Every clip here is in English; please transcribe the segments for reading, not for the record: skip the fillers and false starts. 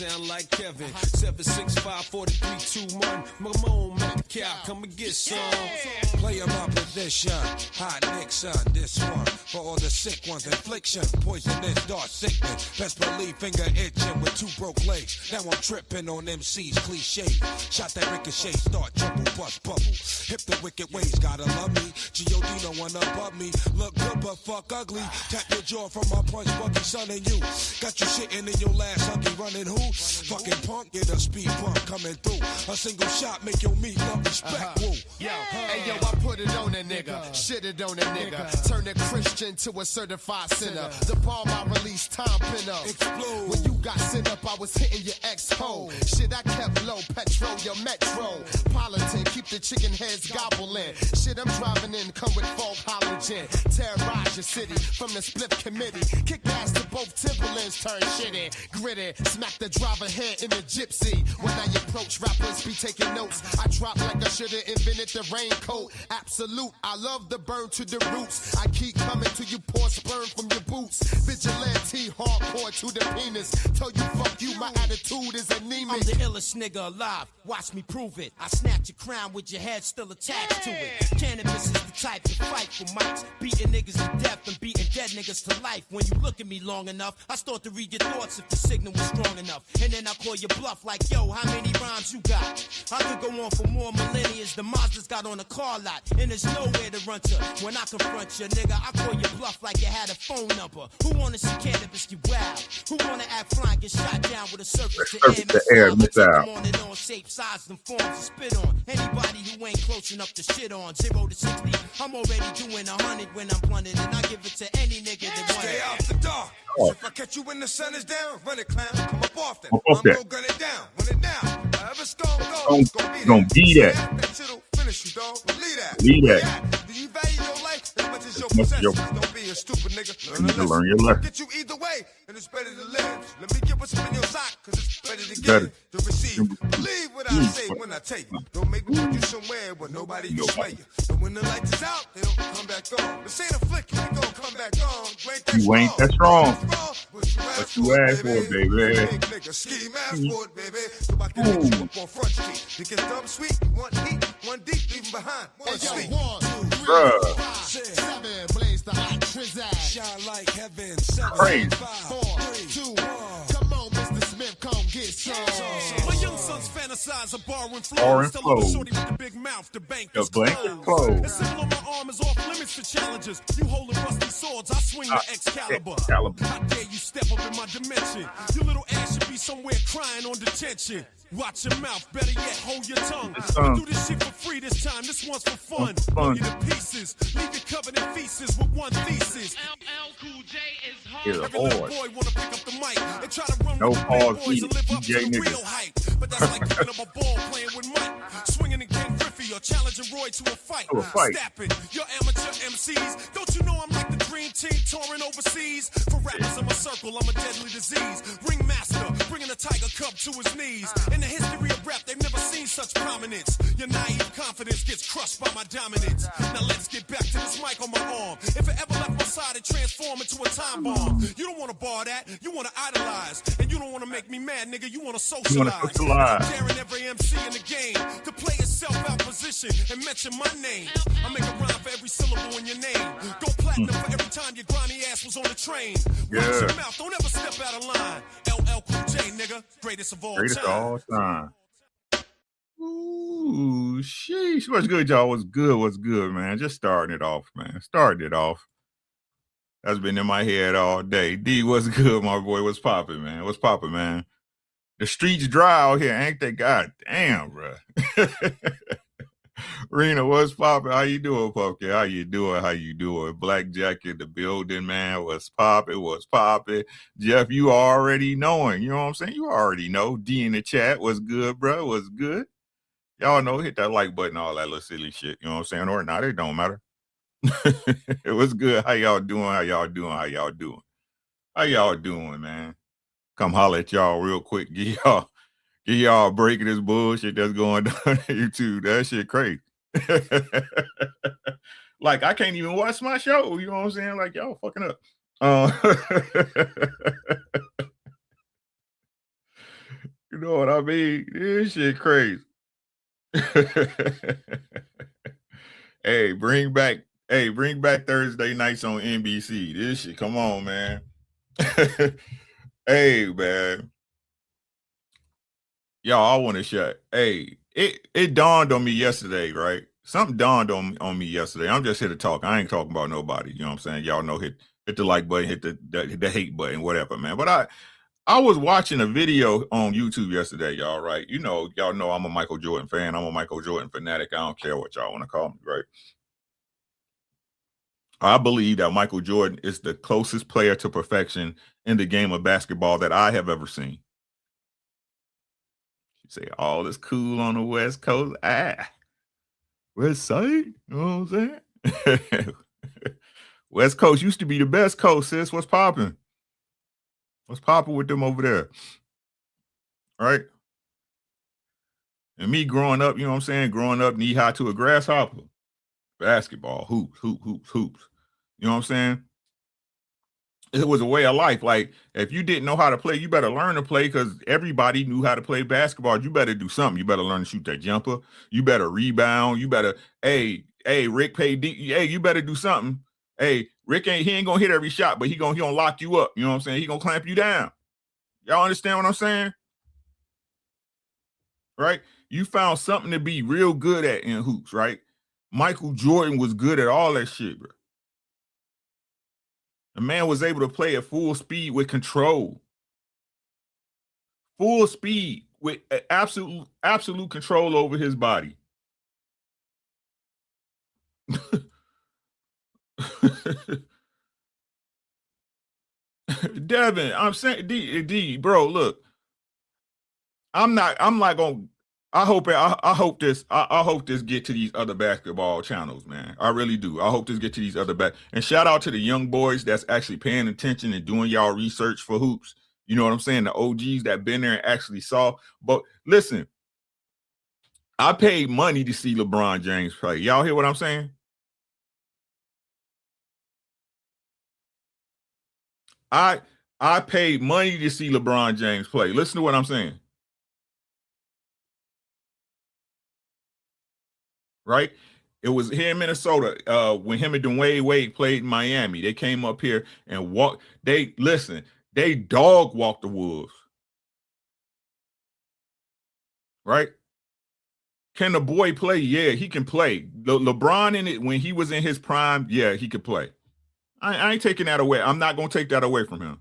sound like Kevin. 765-4321. Mamone at the cow, come and get some. Play my position, hot Nixon, this one. For all the sick ones, infliction, poisonous, dark sickness. Best believe finger itching with 2 broke legs. Now I'm tripping on MC's cliche. Shot that ricochet, start trouble, bust bubble. Hip the wicked ways, gotta love me. G.O.D. no one above me. Look good but fuck ugly. Tap your jaw from my punch buggy, son and you. Got you shitting in your last huggy, running who? Fucking punk, get a speed bump coming through. A single shot make your meat love respect. Woo. Yo, hey yo, I put it on a nigga, shit it on a nigga. Turn a Christian to a certified sinner. The bomb I release, time pin up. Explode. When you got sent up, I was hitting your ex-hole. Shit, I kept low, petrol, your metro. Politan, keep the chicken heads gobbling. Shit, I'm driving in, come with folk halogen. Terrorize your city from the split committee. Kick ass to both Timberlands, turn shit in. Gritty, smack the driver head in the gypsy. When I approach rappers, be taking notes. I drop like I should've invented the raincoat. Absolute, I love the burn to the roots. I keep coming till you pour sperm from your boots. Vigilante, hardcore to the penis. Tell you fuck you, my attitude is anemic. I'm the illest nigga alive, watch me prove it. I snatch your crown with your head still attached to it. Cannabis is the type to fight for mics. Beating niggas to death and beating dead niggas to life. When you look at me long enough, I start to read your thoughts if the signal was strong enough. And then I call your bluff like, yo, how many rhymes you got? I could go on for more millennia. The Mazda's got on a car lot, and there's nowhere to run to. When I confront you, nigga, I call your bluff like you had a phone number. Who wanna see cannabis get wild? Who wanna act fly and get shot down with a surface to air missile? On and on, shape, size, and forms to spit on. Anybody who ain't close enough to shit on. 0 to 60, I'm already doing 100 when I'm blunted, and I give it to any nigga that wants it. Stay out the dark. If I catch you when the sun is down, run it, clown. Come up off that. I'm gonna gun it down. Run it down. However it's gonna go, it's gonna be that. That shit'll finish you, dog. Leave that. Leave that. Do you value your life as much as your possessions? Don't be a stupid nigga. Learn your lesson. Get you either way, and it's better to live. Let me get what's in your sock, cause it's better to give to receive. Believe what I say when I tell you. Don't make me put you somewhere where nobody can sway you. And when the lights is out, they don't come back on. This ain't a flick, you ain't gonna come back on. You ain't that strong. What you ask for, baby. Big nigga, ski mask for it, baby. So I can hit you up on Front Street. You get dumb sweet, you want heat, one deep, leaving behind. One sweet. 1, 2, 3, Bruh. 5, 7, blaze the hot trizaz. Shine like heaven. 7, Crazy. 5, 4, 2, 1. Come on, Mr. Smith, come get some. My young sons fantasize of borrowing Borrowing flows. Tell flows. them shorty with the big mouth, the bank The is bank is closed. closed. The symbol on my arm is off limits to challenges. You holding rusty swords, I swing the Excalibur. Excalibur. How dare you step up in my dimension? Your little ass should be somewhere crying on detention. Watch your mouth, better yet, hold your tongue. We do this shit for free this time, this one's for fun. Fun. Get to pieces, leave it covered in feces with one thesis. LL Cool J is He's a Every little boy. boy wanna pick up the mic and try to run No with the pause big boys and needed. live up to DJ the nigga. real hype. But that's like picking up a ball playing with Mike, swinging in Ken Griffey or challenging Roy to a fight. To a fight. Stapping your amateur MCs. Don't you know I'm like the dream team touring overseas? For rappers in my circle, I'm a deadly disease. Ringmaster, bringing a tiger cub to his knees. In the history of rap, they've never seen such prominence. Your naive confidence gets crushed by my dominance. Now let's get back to this mic on my arm. If it ever left my side, it transform into a time bomb. You don't want to bar that, you want to idolize. And you don't want to make me mad, nigga, you want to socialize. socialize. I'm daring every MC in the game to play itself out position and mention my name. I make a rhyme for every syllable in your name. Go platinum for every time your grimy ass was on the train. Watch Yeah. your mouth, don't ever step out of line. LL Cool J, nigga, greatest of all Greatest of time. all time. Ooh, sheesh. What's good, y'all? What's good? What's good, man? Just starting it off, man. Starting it off. That's been in my head all day. D, what's good, my boy? What's popping, man? What's popping, man? The streets dry out here, ain't they? God damn, bro. Rena, what's popping? How you doing, Pumpkin? How you doing? How you doing? Blackjack in the building, man. What's popping? What's popping? Jeff, you already knowing. You know what I'm saying? You already know. D in the chat. What's good, bro? What's good? Y'all know, hit that like button, all that little silly shit. You know what I'm saying? Or not, it don't matter. It was good. How y'all doing? How y'all doing? How y'all doing? How y'all doing, man? Come holler at y'all real quick. Give y'all a break of this bullshit that's going down on YouTube. That shit crazy. Like, I can't even watch my show. You know what I'm saying? Like, y'all fucking up. know what I mean? This shit crazy. Hey, bring back Thursday nights on NBC. This shit, come on, man. Hey, man. Y'all, I want to share. Hey, it dawned on me yesterday, right? Something dawned on me yesterday. I'm just here to talk. I ain't talking about nobody. You know what I'm saying? Y'all know, hit the like button, hit the hate button, whatever, man. But I was watching a video on YouTube yesterday, y'all, right? Y'all know I'm a Michael Jordan fan. I'm a Michael Jordan fanatic. I don't care what y'all want to call me, right? I believe that Michael Jordan is the closest player to perfection in the game of basketball that I have ever seen. You say all is cool on the West Coast. West Side, you know what I'm saying? West Coast used to be the best coast, sis. What's popping? What's popping with them over there? Right? And me growing up, you know what I'm saying? Growing up knee high to a grasshopper. Basketball, hoops. You know what I'm saying? It was a way of life. Like, if you didn't know how to play, you better learn to play, because everybody knew how to play basketball. You better do something. You better learn to shoot that jumper. You better rebound. You better, hey, Rick paid deep. Hey, you better do something. Hey, Rick ain't gonna hit every shot, but he gonna lock you up. You know what I'm saying? He gonna clamp you down. Y'all understand what I'm saying? Right? You found something to be real good at in hoops, right? Michael Jordan was good at all that shit, bro. The man was able to play at full speed with control. Full speed with absolute control over his body. Devin, I'm saying, D, bro, look, I'm not gonna. I hope this get to these other basketball channels, man. I really do. I hope this get to these other and shout out to the young boys that's actually paying attention and doing y'all research for hoops. You know what I'm saying? The OGs that been there and actually saw. But listen, I paid money to see LeBron James play. Y'all hear what I'm saying? I paid money to see LeBron James play. Listen to what I'm saying. Right? It was here in Minnesota when him and Dwayne Wade played in Miami. They came up here and walked. They dog walked the Wolves. Right? Can the boy play? Yeah, he can play. LeBron in it when he was in his prime, yeah, he could play. I ain't taking that away. I'm not gonna take that away from him.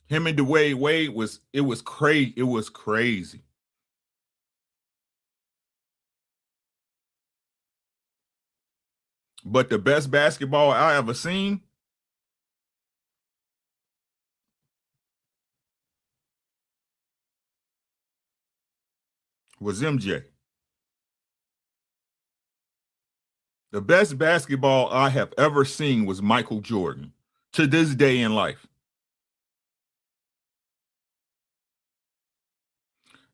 Him and Dwayne Wade was crazy. It was crazy. But the best basketball I ever seen was MJ. The best basketball I have ever seen was Michael Jordan to this day in life.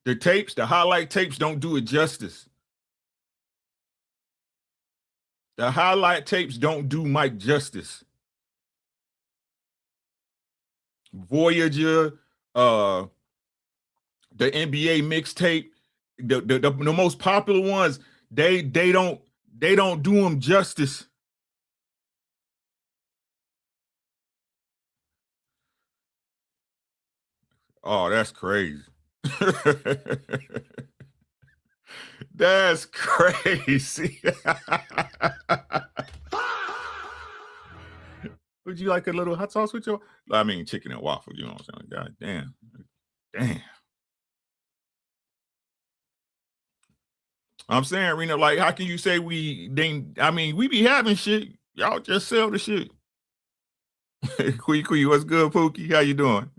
The highlight tapes don't do it justice. The highlight tapes don't do Mike justice. Voyager, the NBA mixtape, the most popular ones, they don't do them justice. Oh, that's crazy. That's crazy. Would you like a little hot sauce with your? I mean, chicken and waffle. You know what I'm saying? God damn. I'm saying, Rena, like, how can you say we didn't? I mean, we be having shit. Y'all just sell the shit. Quee, what's good, Pookie? How you doing?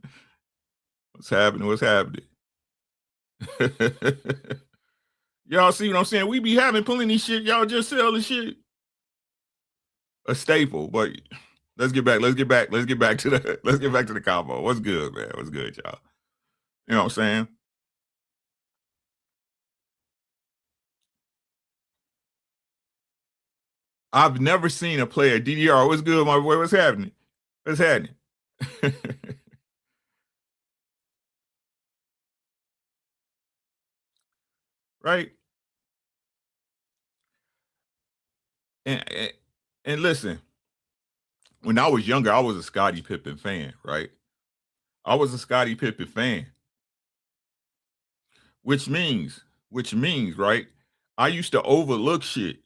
What's happening? Y'all see what I'm saying? We be having plenty shit. Y'all just sell the shit. A staple, but let's get back to the combo. What's good, man? What's good, y'all? You know what I'm saying? I've never seen a player. DDR, what's good, my boy? What's happening? right? And, and and listen, when I was younger, I was a Scottie Pippen fan, right? I was a Scottie Pippen fan, which means, right? I used to overlook shit,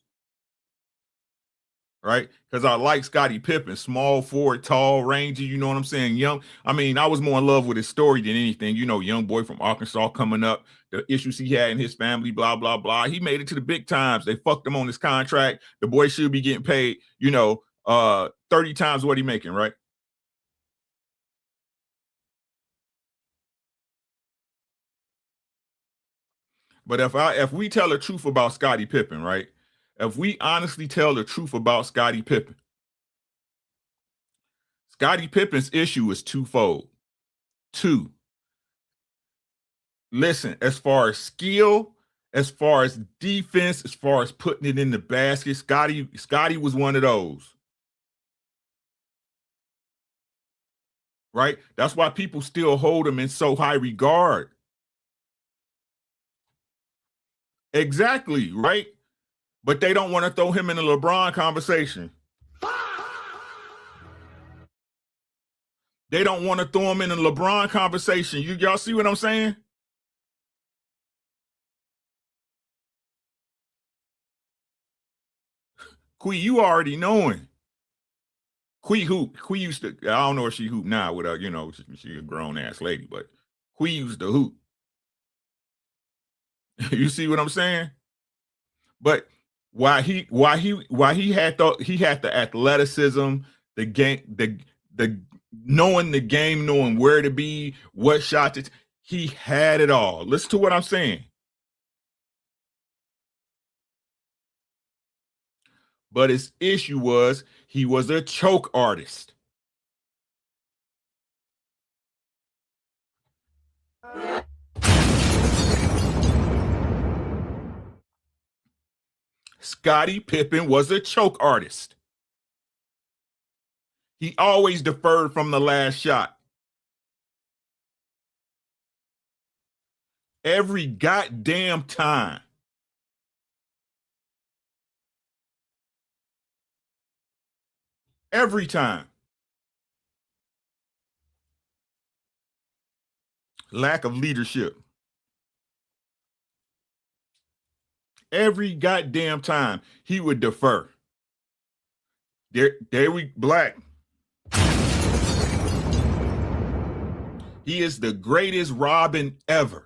right? Because I like Scottie Pippen, small forward, tall, rangy. You know what I'm saying? Young. I mean, I was more in love with his story than anything. You know, young boy from Arkansas coming up, the issues he had in his family, blah blah blah. He made it to the big times. They fucked him on his contract. The boy should be getting paid, 30 times what he making, right? But if we tell the truth about Scottie Pippen, right? If we honestly tell the truth about Scottie Pippen, Scottie Pippen's issue is twofold. Two, listen, as far as skill, as far as defense, as far as putting it in the basket, Scottie was one of those. Right? That's why people still hold him in so high regard. Exactly, right? But they don't want to throw him in the LeBron conversation. They don't want to throw him in the LeBron conversation. Y'all see what I'm saying? Quee, you already knowing. Quee hoop. Quee used to, I don't know if she hoop now with her, she a grown ass lady, but Quee used to hoop. You see what I'm saying? But why he had the athleticism, the game, the knowing the game, knowing where to be, what shot to he had it all. Listen to what I'm saying. But his issue was he was a choke artist. Scottie Pippen was a choke artist. He always deferred from the last shot. Every goddamn time. Every time. Lack of leadership. Every goddamn time he would defer. There we Black. He is the greatest Robin ever.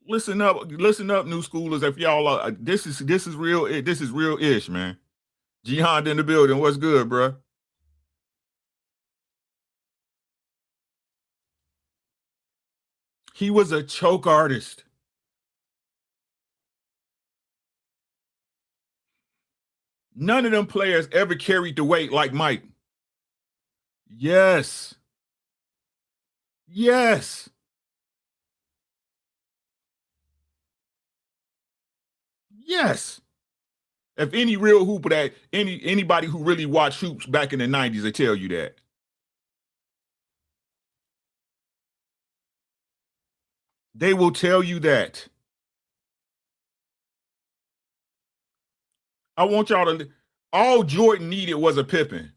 Listen up, new schoolers. If y'all are, this is real ish, man. Jihad in the building. What's good, bro? He was a choke artist. None of them players ever carried the weight like Mike. Yes. Yes. Yes. If any real hooper that anybody who really watched hoops back in the 90s, they tell you that. They will tell you that. I want y'all to all Jordan needed was a Pippen.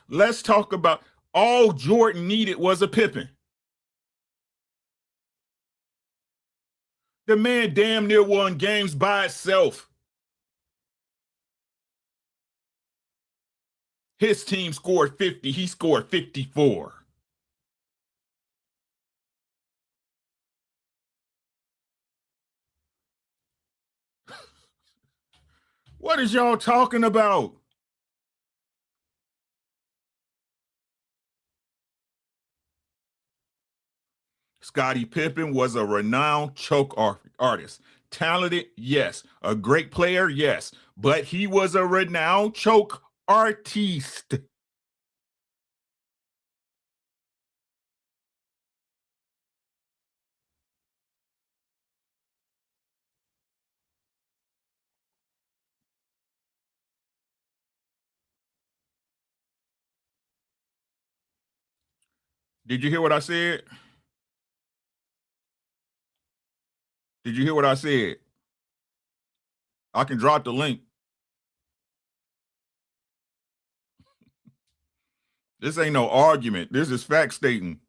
Let's talk about all Jordan needed was a Pippen. The man damn near won games by itself. His team scored 50. He scored 54. What is y'all talking about? Scottie Pippen was a renowned choke artist. Talented, yes. A great player, yes. But he was a renowned choke artiste. Did you hear what I said? Did you hear what I said? I can drop the link. This ain't no argument. This is fact stating.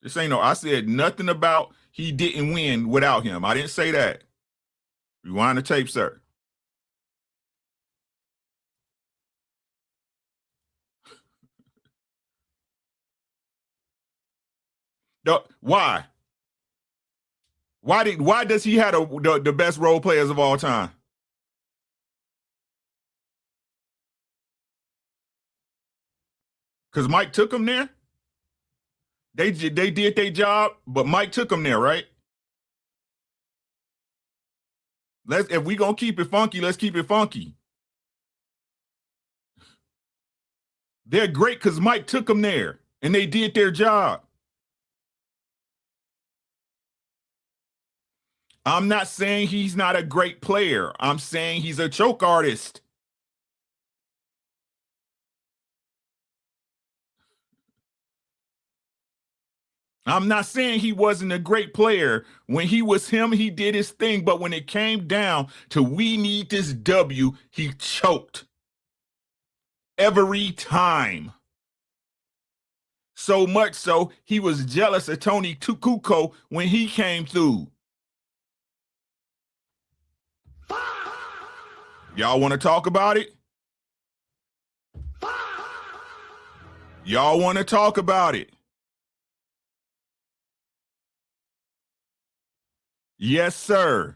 This ain't no, I said nothing about he didn't win without him. I didn't say that. Rewind the tape, sir. Why? Why does he have the best role players of all time? Because Mike took him there. They did their job, but Mike took him there, right? If we gonna keep it funky, let's keep it funky. They're great because Mike took them there and they did their job. I'm not saying he's not a great player. I'm saying he's a choke artist. I'm not saying he wasn't a great player. When he was him, he did his thing. But when it came down to we need this W, he choked. Every time. So much so, he was jealous of Tony Kukoc when he came through. Y'all want to talk about it? Y'all want to talk about it? Yes, sir.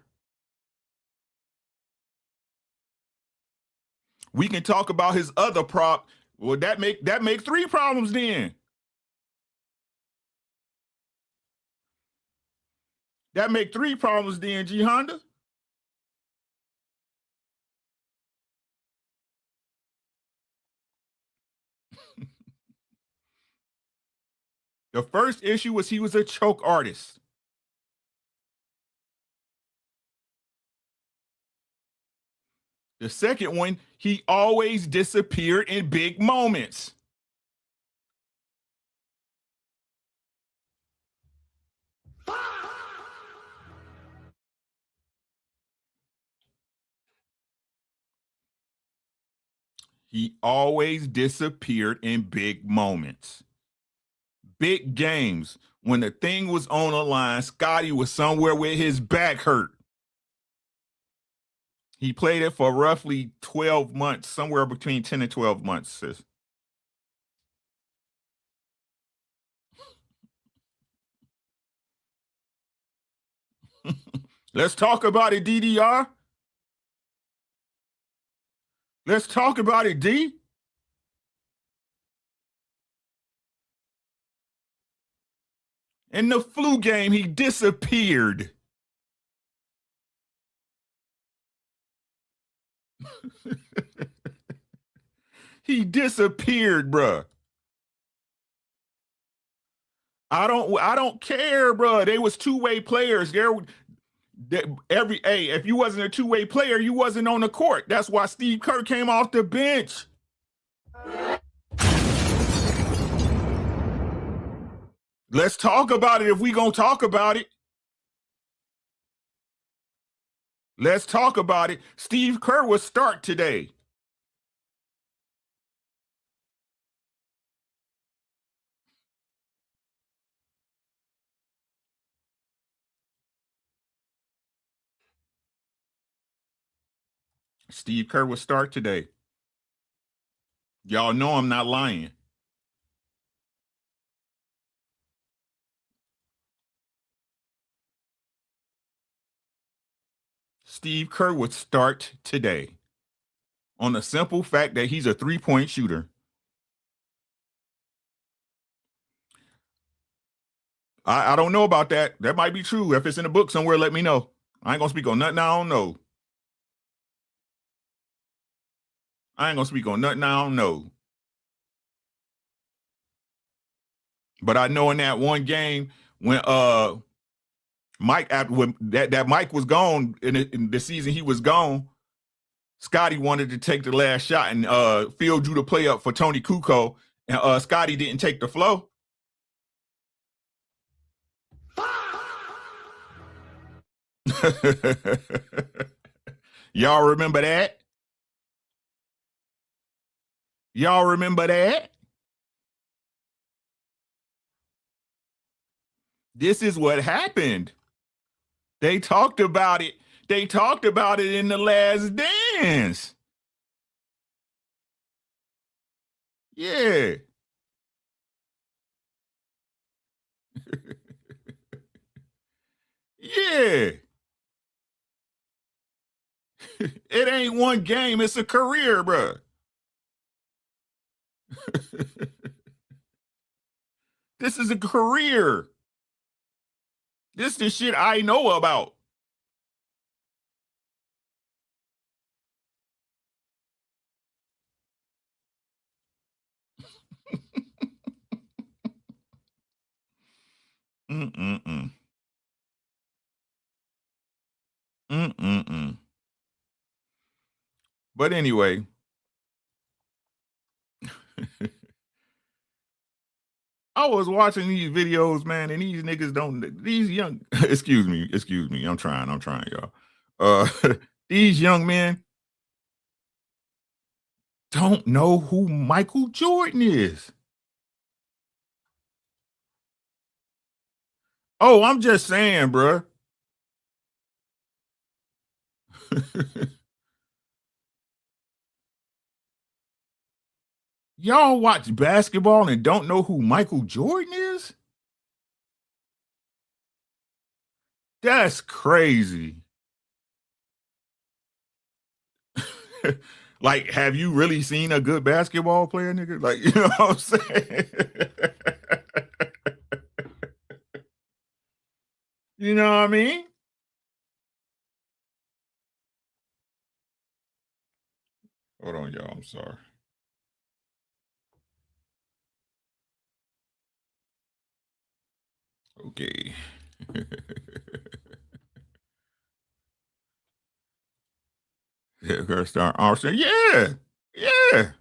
We can talk about his other prop. Well, that make 3 problems then. That make 3 problems then, G Honda. The first issue was he was a choke artist. The second one, he always disappeared in big moments. He always disappeared in big moments. Big games. When the thing was on the line, Scottie was somewhere where his back hurt. He played it for roughly 12 months, somewhere between 10 and 12 months, sis. Let's talk about it, DDR. Let's talk about it, D. In the flu game, he disappeared. He disappeared, bruh. I don't care, bruh. They was two-way players. If you wasn't a two-way player, you wasn't on the court. That's why Steve Kerr came off the bench. Let's talk about it if we gonna talk about it. Let's talk about it. Steve Kerr will start today. Steve Kerr will start today. Y'all know I'm not lying. Steve Kerr would start today on the simple fact that he's a three-point shooter. I don't know about that. That might be true. If it's in the book somewhere, let me know. I ain't gonna speak on nothing I don't know. I ain't gonna speak on nothing I don't know. But I know in that one game when Mike when that Mike was gone in the season he was gone, Scottie wanted to take the last shot and Phil drew the play up for Tony Kukoc, and Scottie didn't take the flow. Y'all remember that? Y'all remember that? This is what happened. They talked about it. They talked about it in The Last Dance. Yeah. Yeah. It ain't one game, it's a career, bro. This is a career. This is the shit I know about. Mm-mm-mm. Mm-mm-mm. But anyway, I was watching these videos, man, and these niggas don't, these young, excuse me, I'm trying, y'all. These young men don't know who Michael Jordan is. Oh, I'm just saying, bruh. Y'all watch basketball and don't know who Michael Jordan is? That's crazy. Like, have you really seen a good basketball player, nigga? Like, you know what I'm saying? You know what I mean? Hold on, y'all. I'm sorry. Okay. Yeah, gotta start Arsenal. Yeah. Yeah.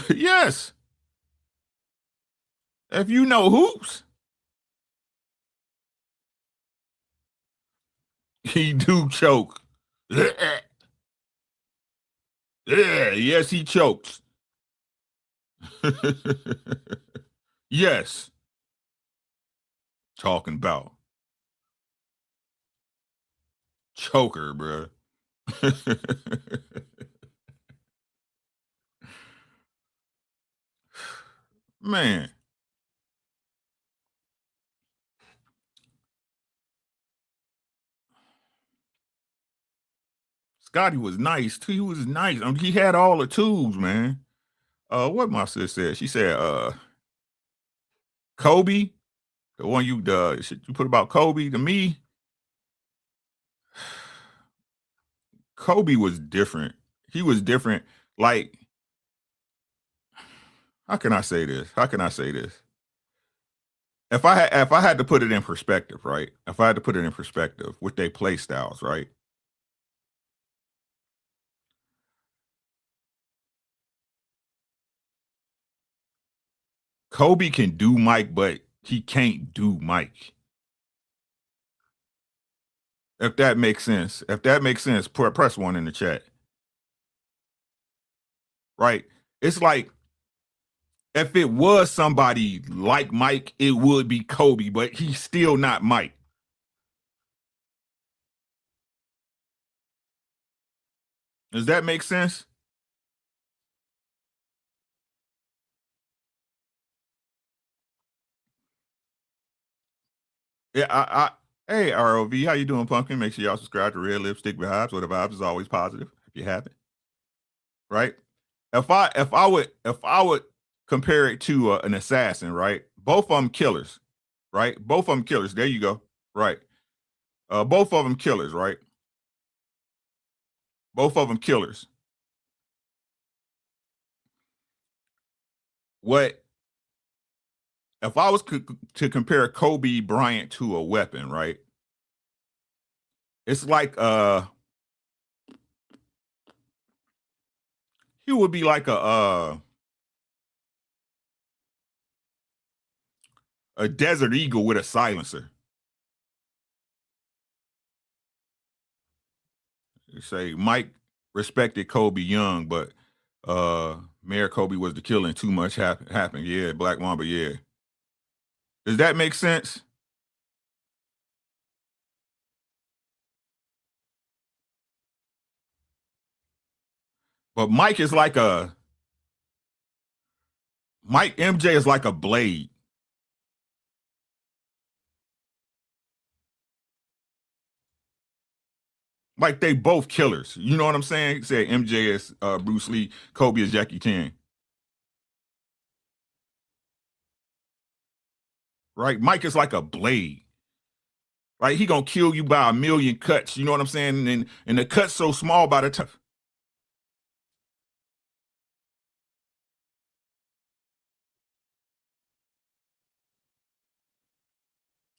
Yes. If you know hoops, he do choke. Yeah, yes, he chokes. Yes. Talking about choker, bro. Man, Scottie was nice too. He was nice. He had all the tools, man. What my sister said? She said, Kobe, the one you put about Kobe to me, Kobe was different. He was different. Like, how can I say this? How can I say this? If I had to put it in perspective, right? If I had to put it in perspective with their play styles, right? Kobe can do Mike, but he can't do Mike. If that makes sense. If that makes sense, press one in the chat. Right? It's like if it was somebody like Mike, it would be Kobe, but he's still not Mike. Does that make sense? Yeah, hey ROV, how you doing, Pumpkin? Make sure y'all subscribe to Red Lipstick Vibes, where the vibes is always positive. If you haven't, right? If I would compare it to an assassin, right? Both of them killers, right? Both of them killers. There you go. Right. Both of them killers, right? Both of them killers. What if I was to compare Kobe Bryant to a weapon, right? It's like he would be like a desert eagle with a silencer. say Mike respected Kobe young, but Mayor Kobe was the killing. Too much happened. Yeah, Black Mamba. Yeah. Does that make sense? But Mike is like a Mike MJ is like a blade. Like they both killers. You know what I'm saying? Say MJ is Bruce Lee, Kobe is Jackie Chan. Right? Mike is like a blade. Right? He gonna kill you by a million cuts. You know what I'm saying? And the cut's so small by the time.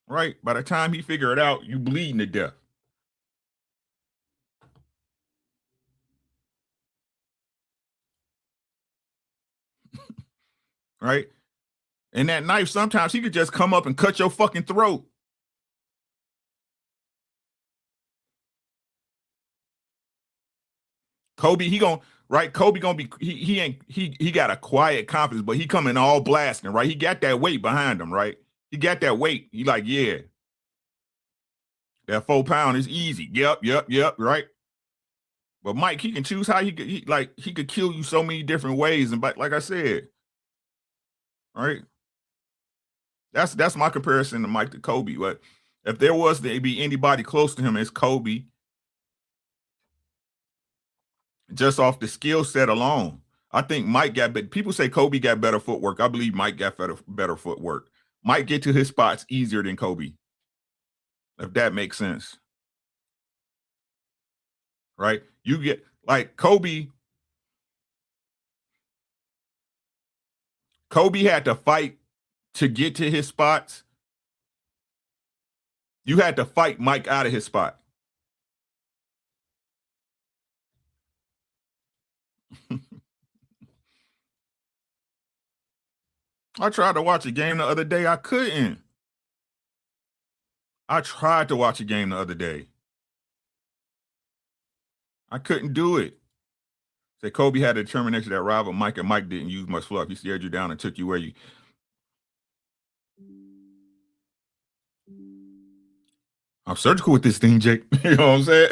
Right? By the time he figure it out, you bleeding to death. Right? And that knife, sometimes he could just come up and cut your fucking throat. Kobe, he gonna right. Kobe gonna be he ain't he got a quiet confidence, but he coming all blasting, right? He got that weight behind him, right? He got that weight. He like, yeah, that 4 pound is easy. Yep, right. But Mike, he can choose how he could kill you so many different ways. And but like I said, right? That's my comparison to Mike to Kobe. But if there was to be anybody close to him, it's Kobe, just off the skill set alone. I think Mike got, but people say Kobe got better footwork. I believe Mike got better footwork. Mike get to his spots easier than Kobe, if that makes sense. Right? You get like Kobe. Kobe had to fight to get to his spots. You had to fight Mike out of his spot. I tried to watch a game the other day. I couldn't. I tried to watch a game the other day. I couldn't do it. Say Kobe had the determination that rival Mike, and Mike didn't use much fluff. He stared you down and took you where you. I'm surgical with this thing, Jake. You know what I'm saying?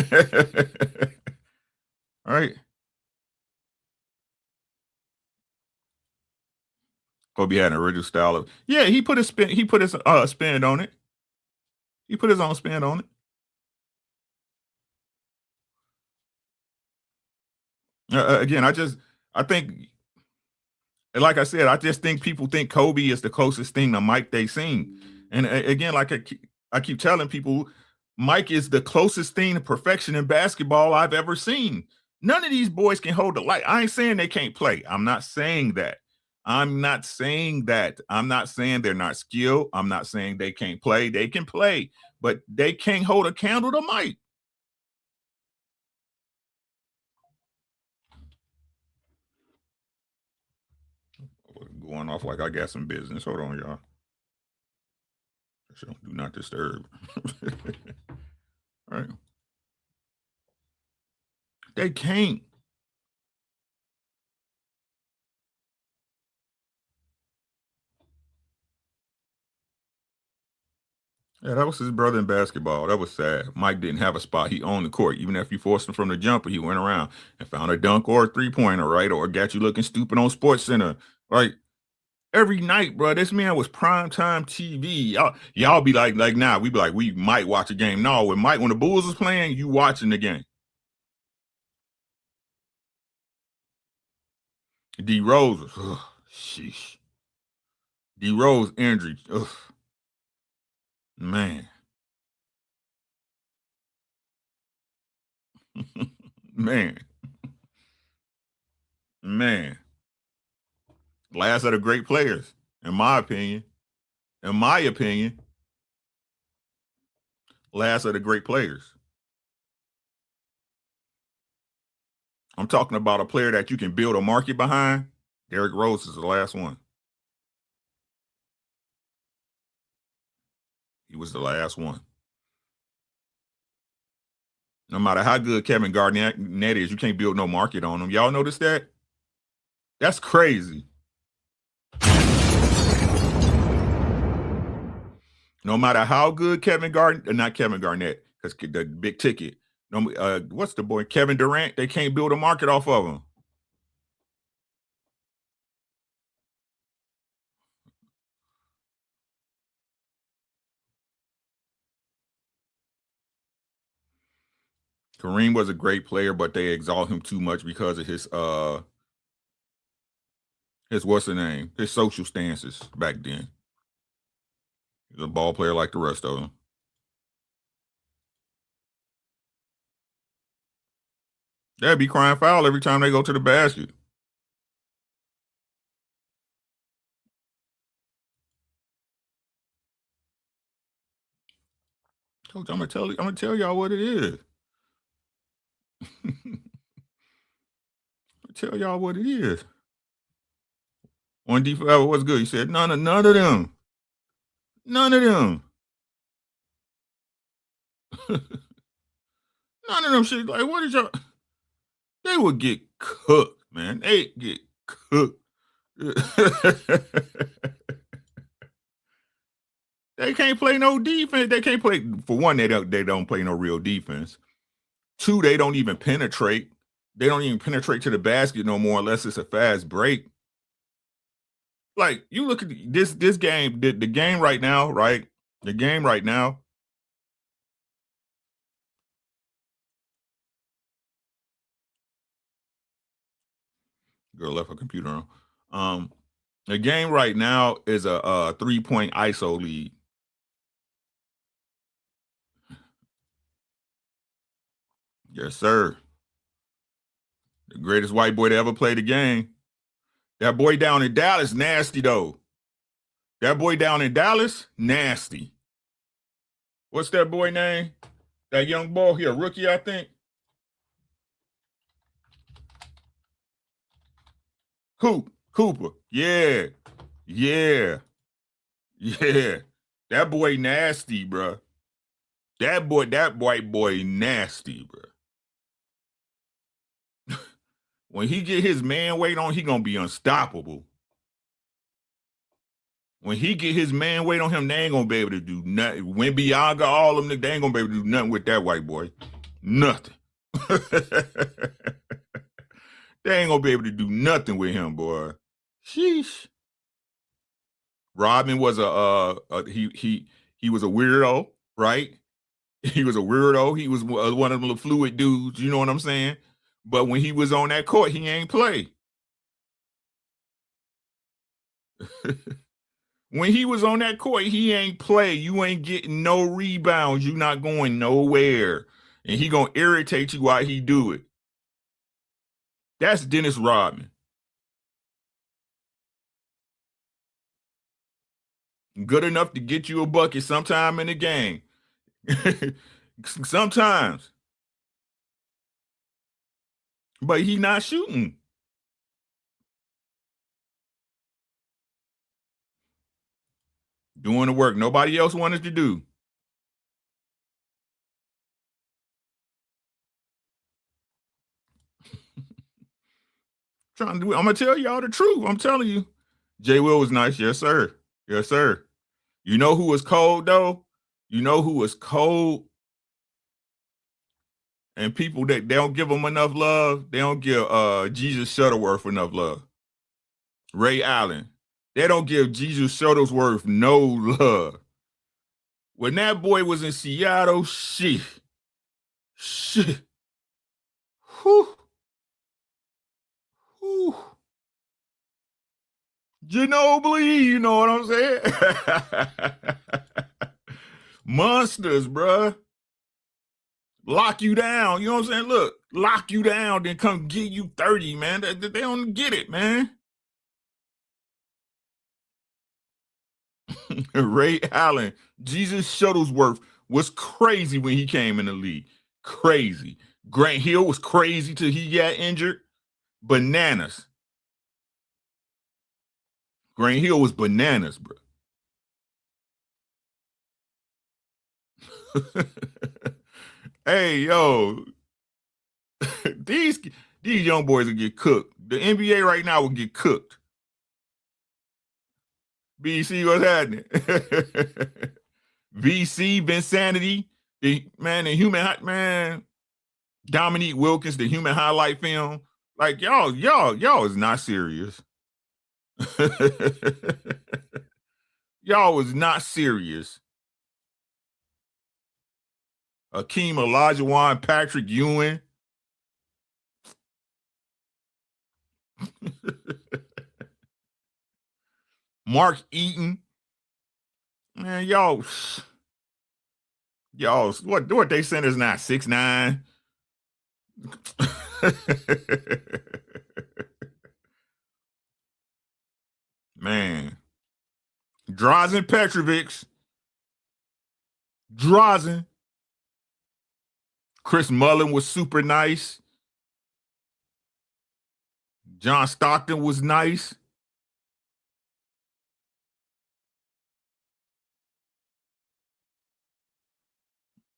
All right. Kobe had an original style of he put his spin on it. He put his own spin on it. Again, I think, like I said, I just think people think Kobe is the closest thing to Mike they seen. And again, like I keep telling people, Mike is the closest thing to perfection in basketball I've ever seen. None of these boys can hold the light. I ain't saying they can't play. I'm not saying that. I'm not saying that. I'm not saying they're not skilled. I'm not saying they can't play. They can play, but they can't hold a candle to Mike. Going off like I got some business. Hold on, y'all. Do not disturb. All right. They can't. Yeah, that was his brother in basketball. That was sad. Mike didn't have a spot. He owned the court. Even if you forced him from the jumper, he went around and found a dunk or a 3-pointer, right? Or got you looking stupid on Sports Center. Right? Every night, bro, this man was primetime TV. Y'all be like now, we be like, we might watch a game. No, when the Bulls was playing, you watching the game. D Rose, sheesh. D Rose injury, man. Man. Man. Last of the great players, in my opinion. In my opinion, last of the great players. I'm talking about a player that you can build a market behind. Derrick Rose is the last one. He was the last one. No matter how good Kevin Garnett is, you can't build no market on him. Y'all notice that? That's crazy. No matter how good not Kevin Garnett, because the big ticket. No, what's the boy? Kevin Durant. They can't build a market off of him. Kareem was a great player, but they exalt him too much because of his what's the name? His social stances back then. He was a ball player like the rest of them. They'd be crying foul every time they go to the basket. Coach, I'm gonna tell y'all what it is. Tell y'all what it is. One defense was good. He said none of them. None of them. None of them shit. Like, what is y'all? They would get cooked, man. They get cooked. They can't play no defense. They can't play. For one, they don't play no real defense. Two, they don't even penetrate. They don't even penetrate to the basket no more unless it's a fast break. Like, you look at this game, the game right now, right? The game right now. Girl left her computer on. The game right now is a 3-point ISO lead. Yes, sir. The greatest white boy to ever play the game. That boy down in Dallas, nasty though. That boy down in Dallas, nasty. What's that boy name? That young boy, he a rookie, I think. Cooper. Yeah. That boy nasty, bro. That white boy nasty, bro. When he get his man weight on, he gonna be unstoppable. When he get his man weight on him, they ain't gonna be able to do nothing. When Bianca, all of them, they ain't gonna be able to do nothing with that white boy. Nothing. They ain't gonna be able to do nothing with him, boy. Sheesh. Rodman was he was a weirdo, right? He was a weirdo. He was one of them fluid dudes. You know what I'm saying? But when he was on that court, he ain't play. When he was on that court, he ain't play. You ain't getting no rebounds. You not going nowhere. And he gonna irritate you while he do it. That's Dennis Rodman. Good enough to get you a bucket sometime in the game. Sometimes. But he not shooting. Doing the work nobody else wanted to do. Trying to do it. I'm gonna tell y'all the truth. I'm telling you. Jay Will was nice. Yes, sir. Yes, sir. You know who was cold though? You know who was cold? And people that they don't give them enough love, they don't give Jesus Shuttleworth enough love. Ray Allen. They don't give Jesus Shuttlesworth no love. When that boy was in Seattle, shit. Whew. Ginobili, you know what I'm saying? Monsters, bruh. Lock you down. You know what I'm saying? Look, lock you down, then come give you 30, man. They don't get it, man. Ray Allen, Jesus Shuttlesworth was crazy when he came in the league. Crazy. Grant Hill was crazy till he got injured. Bananas. Grant Hill was bananas, bro. Hey, yo, these these young boys will get cooked. The NBA right now will get cooked. BC, what's happening? VC, Vinsanity, the human man, Dominique Wilkins, the human highlight film. Like y'all is not serious. Y'all was not serious. Akeem Olajuwon, Patrick Ewing. Mark Eaton. Man, y'all what they send is now 6'9". Man. Drazen Petrovic. Drazen. Chris Mullin was super nice. John Stockton was nice.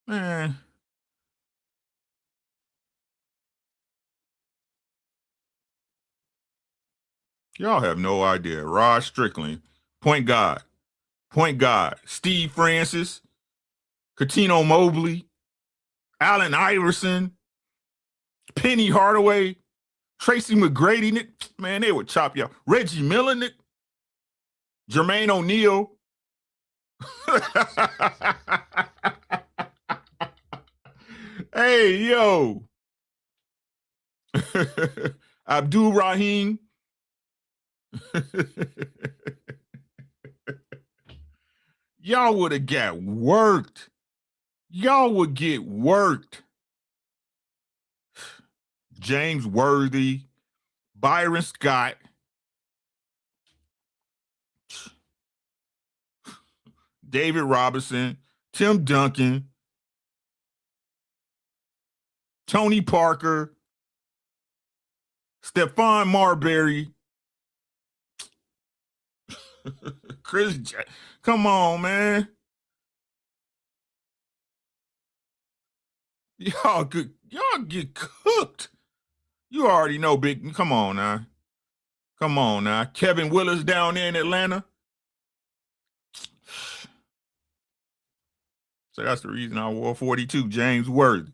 Man. Y'all have no idea. Rod Strickland, point guard. Point guard. Steve Francis, Katino Mobley, Allen Iverson, Penny Hardaway, Tracy McGrady. Man, they would chop y'all. Reggie Miller, Jermaine O'Neal. Hey, yo. Abdul Rahim. Y'all would have got worked. Y'all would get worked. James Worthy, Byron Scott, David Robinson, Tim Duncan, Tony Parker, Stephon Marbury, Chris come on, man. Y'all get cooked. You already know, big. Come on now. Come on now. Kevin Willis down there in Atlanta. So that's the reason I wore 42, James Worthy.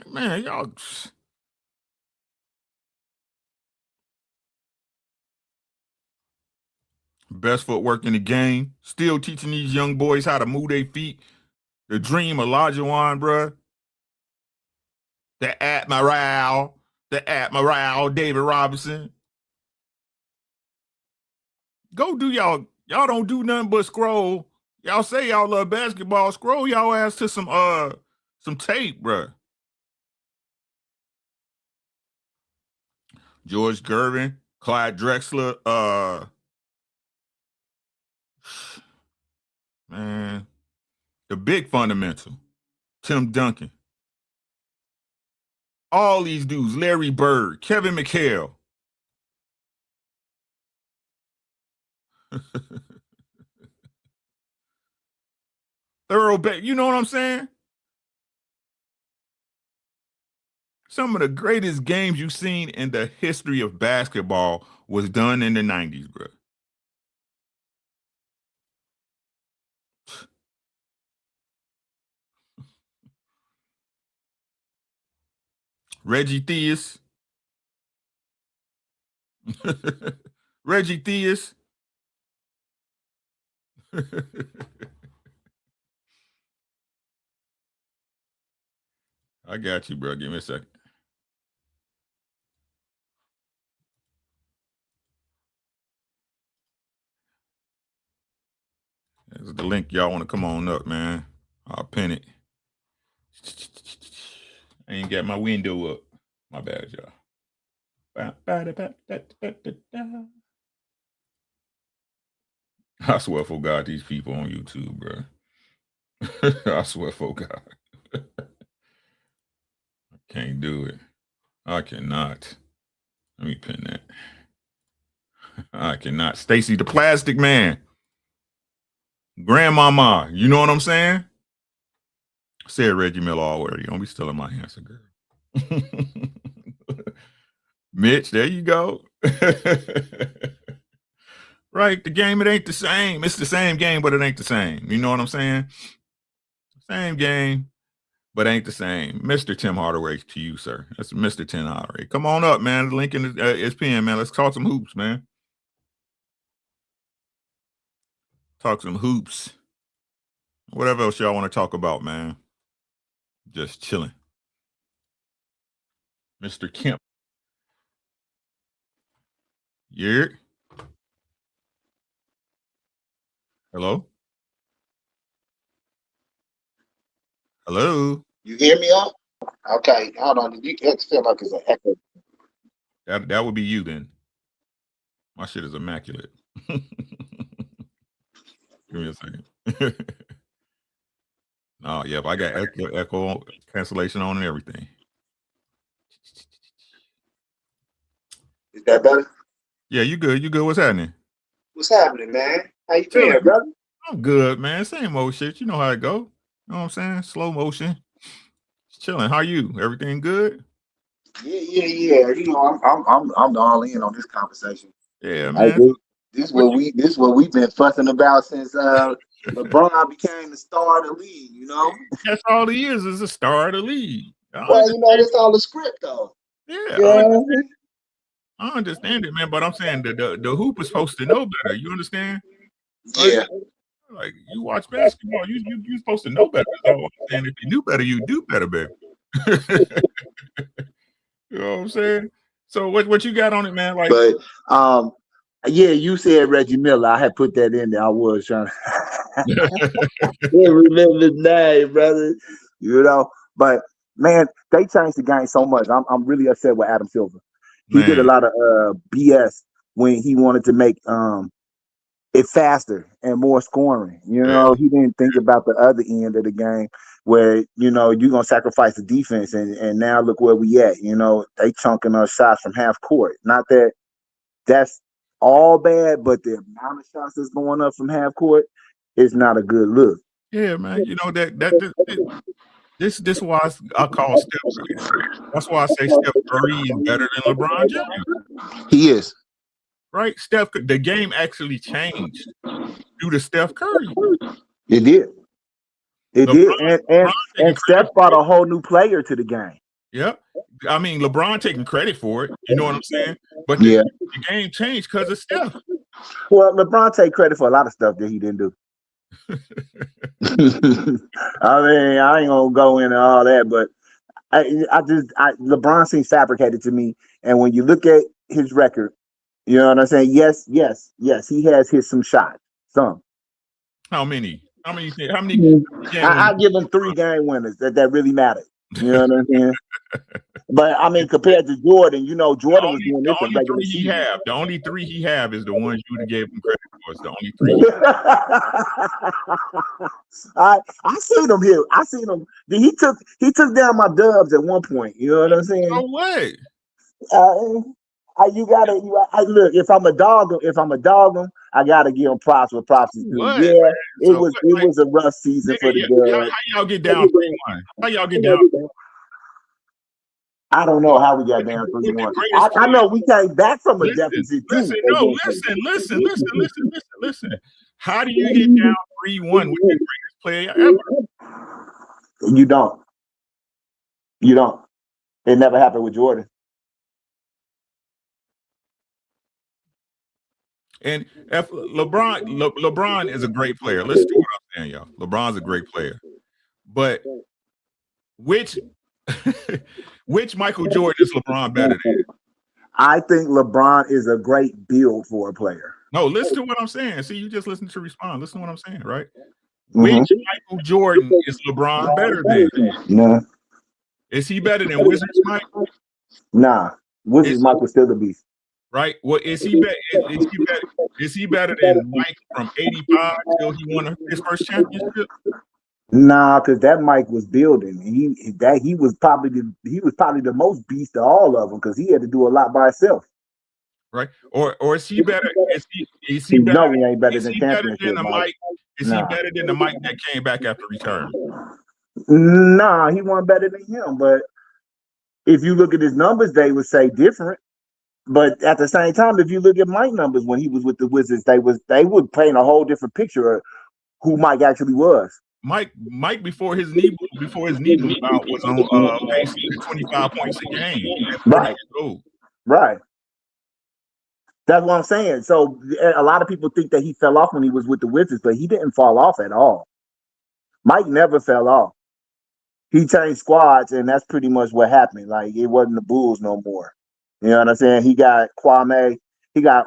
Man, y'all. Best footwork in the game. Still teaching these young boys how to move their feet. The dream of Olajuwon, bruh. The Admiral, David Robinson. Go do y'all don't do nothing but scroll. Y'all say y'all love basketball. Scroll y'all ass to some tape, bruh. George Gervin, Clyde Drexler, man, the big fundamental, Tim Duncan. All these dudes, Larry Bird, Kevin McHale. You know what I'm saying? Some of the greatest games you've seen in the history of basketball was done in the 90s, bro. Reggie Theus. Reggie Theus. I got you, bro. Give me a second. This is the link. Y'all want to come on up, man. I'll pin it. I ain't got my window up. My bad, y'all. I swear for God, these people on YouTube, bro. I swear for God. I can't do it. I cannot. Let me pin that. I cannot. Stacy the Plastic Man. Grandmama, you know what I'm saying? Said Reggie Miller already. Don't be stealing my answer, girl. Mitch, there you go. Right, the game, it ain't the same. It's the same game, but it ain't the same. You know what I'm saying? Same game, but ain't the same. Mr. Tim Hardaway to you, sir. That's Mr. Tim Hardaway. Come on up, man. The link in is pinned, man. Let's talk some hoops, man. Talk some hoops. Whatever else y'all want to talk about, man. Just chilling. Mr. Kemp. Yeah. Hello? Hello? You hear me up? Okay, hold on. It feel like it's an echo. That would be you then. My shit is immaculate. Give me a second. Oh, yep, I got echo cancellation on and everything. Is that better? Yeah, you good. You good. What's happening? What's happening, man? How you feeling, brother? I'm good, man. Same old shit. You know how it go. You know what I'm saying? Slow motion. Just chilling. How you? Everything good? Yeah. You know, I'm all in on this conversation. Yeah, man. This is what we've been fussing about since LeBron became the star of the league. You know, that's all he is a star of the league. Well, you know, that's all the script, though. Yeah, I understand it, man. But I'm saying the hoop is supposed to know better. You understand? Yeah. Like you watch basketball, you supposed to know better. So I'm saying if you knew better, you do better, baby. You know what I'm saying? So what you got on it, man? Like, but yeah, you said Reggie Miller. I had put that in there. I was trying to remember his name, brother. You know, but man, they changed the game so much. I'm really upset with Adam Silver. He did a lot of BS when he wanted to make it faster and more scoring. You know, he didn't think about the other end of the game where, you know, you're going to sacrifice the defense. And now look where we at. You know, they chunking us shots from half court. Not that that's all bad, but the amount of shots that's going up from half court is not a good look. Yeah, man. You know, this why I call Steph Curry. That's why I say Steph Curry is better than LeBron James. He is. Right? The game actually changed due to Steph Curry. It did. It did. And Steph brought a whole new player to the game. Yep. I mean, LeBron taking credit for it. You know what I'm saying? But the game changed because of Steph. Well, LeBron take credit for a lot of stuff that he didn't do. I mean, I ain't gonna go into all that, but LeBron seems fabricated to me. And when you look at his record, you know what I'm saying? Yes, he has some shots. Some. How many? How many? I give him 3 game winners that really matter. You know what I'm saying? But I mean, compared to Jordan, you know, Jordan was doing this in regular season. The only 3 he have is the ones you would have gave him credit for. It's the only 3. I seen him here. I seen him. He took down my Dubs at one point. You know what I'm saying? No way. Look. If I'm a dog him, I gotta give him props with props is due. Yeah, man. It was a rough season for the Dubs. How y'all get down 3-1? How y'all get down 3-1? I don't know how we got down 3-1. I know we came back from a deficit too. Listen. How do you get down 3-1 with the greatest player ever? You don't. It never happened with Jordan. And if LeBron is a great player. Listen to what I'm saying, y'all. LeBron's a great player. But which Michael Jordan is LeBron better than? I think LeBron is a great build for a player. No, listen to what I'm saying. See, you just listen to respond. Listen to what I'm saying, right? Mm-hmm. Which Michael Jordan is LeBron better than? Nah. Is he better than Wizards Mike? Nah. Wizards Mike was still the beast. Right? Well, is he better than Mike from 85 till he won his first championship? Nah, because that Mike was building. He was probably the most beast of all of them because he had to do a lot by himself. Right? Or is he better? Is he better? No, he ain't better than Mike. Is he better than the Mike that came back after retirement? Nah, he wasn't better than him. But if you look at his numbers, they would say different. But at the same time, if you look at Mike numbers when he was with the Wizards, they would paint a whole different picture of who Mike actually was. Mike before his knee blew out was on pace to 25 points a game at 30 Right. years old. Right. That's what I'm saying. So a lot of people think that he fell off when he was with the Wizards, but he didn't fall off at all. Mike never fell off. He changed squads, and that's pretty much what happened. Like, it wasn't the Bulls no more. You know what I'm saying? He got Kwame. He got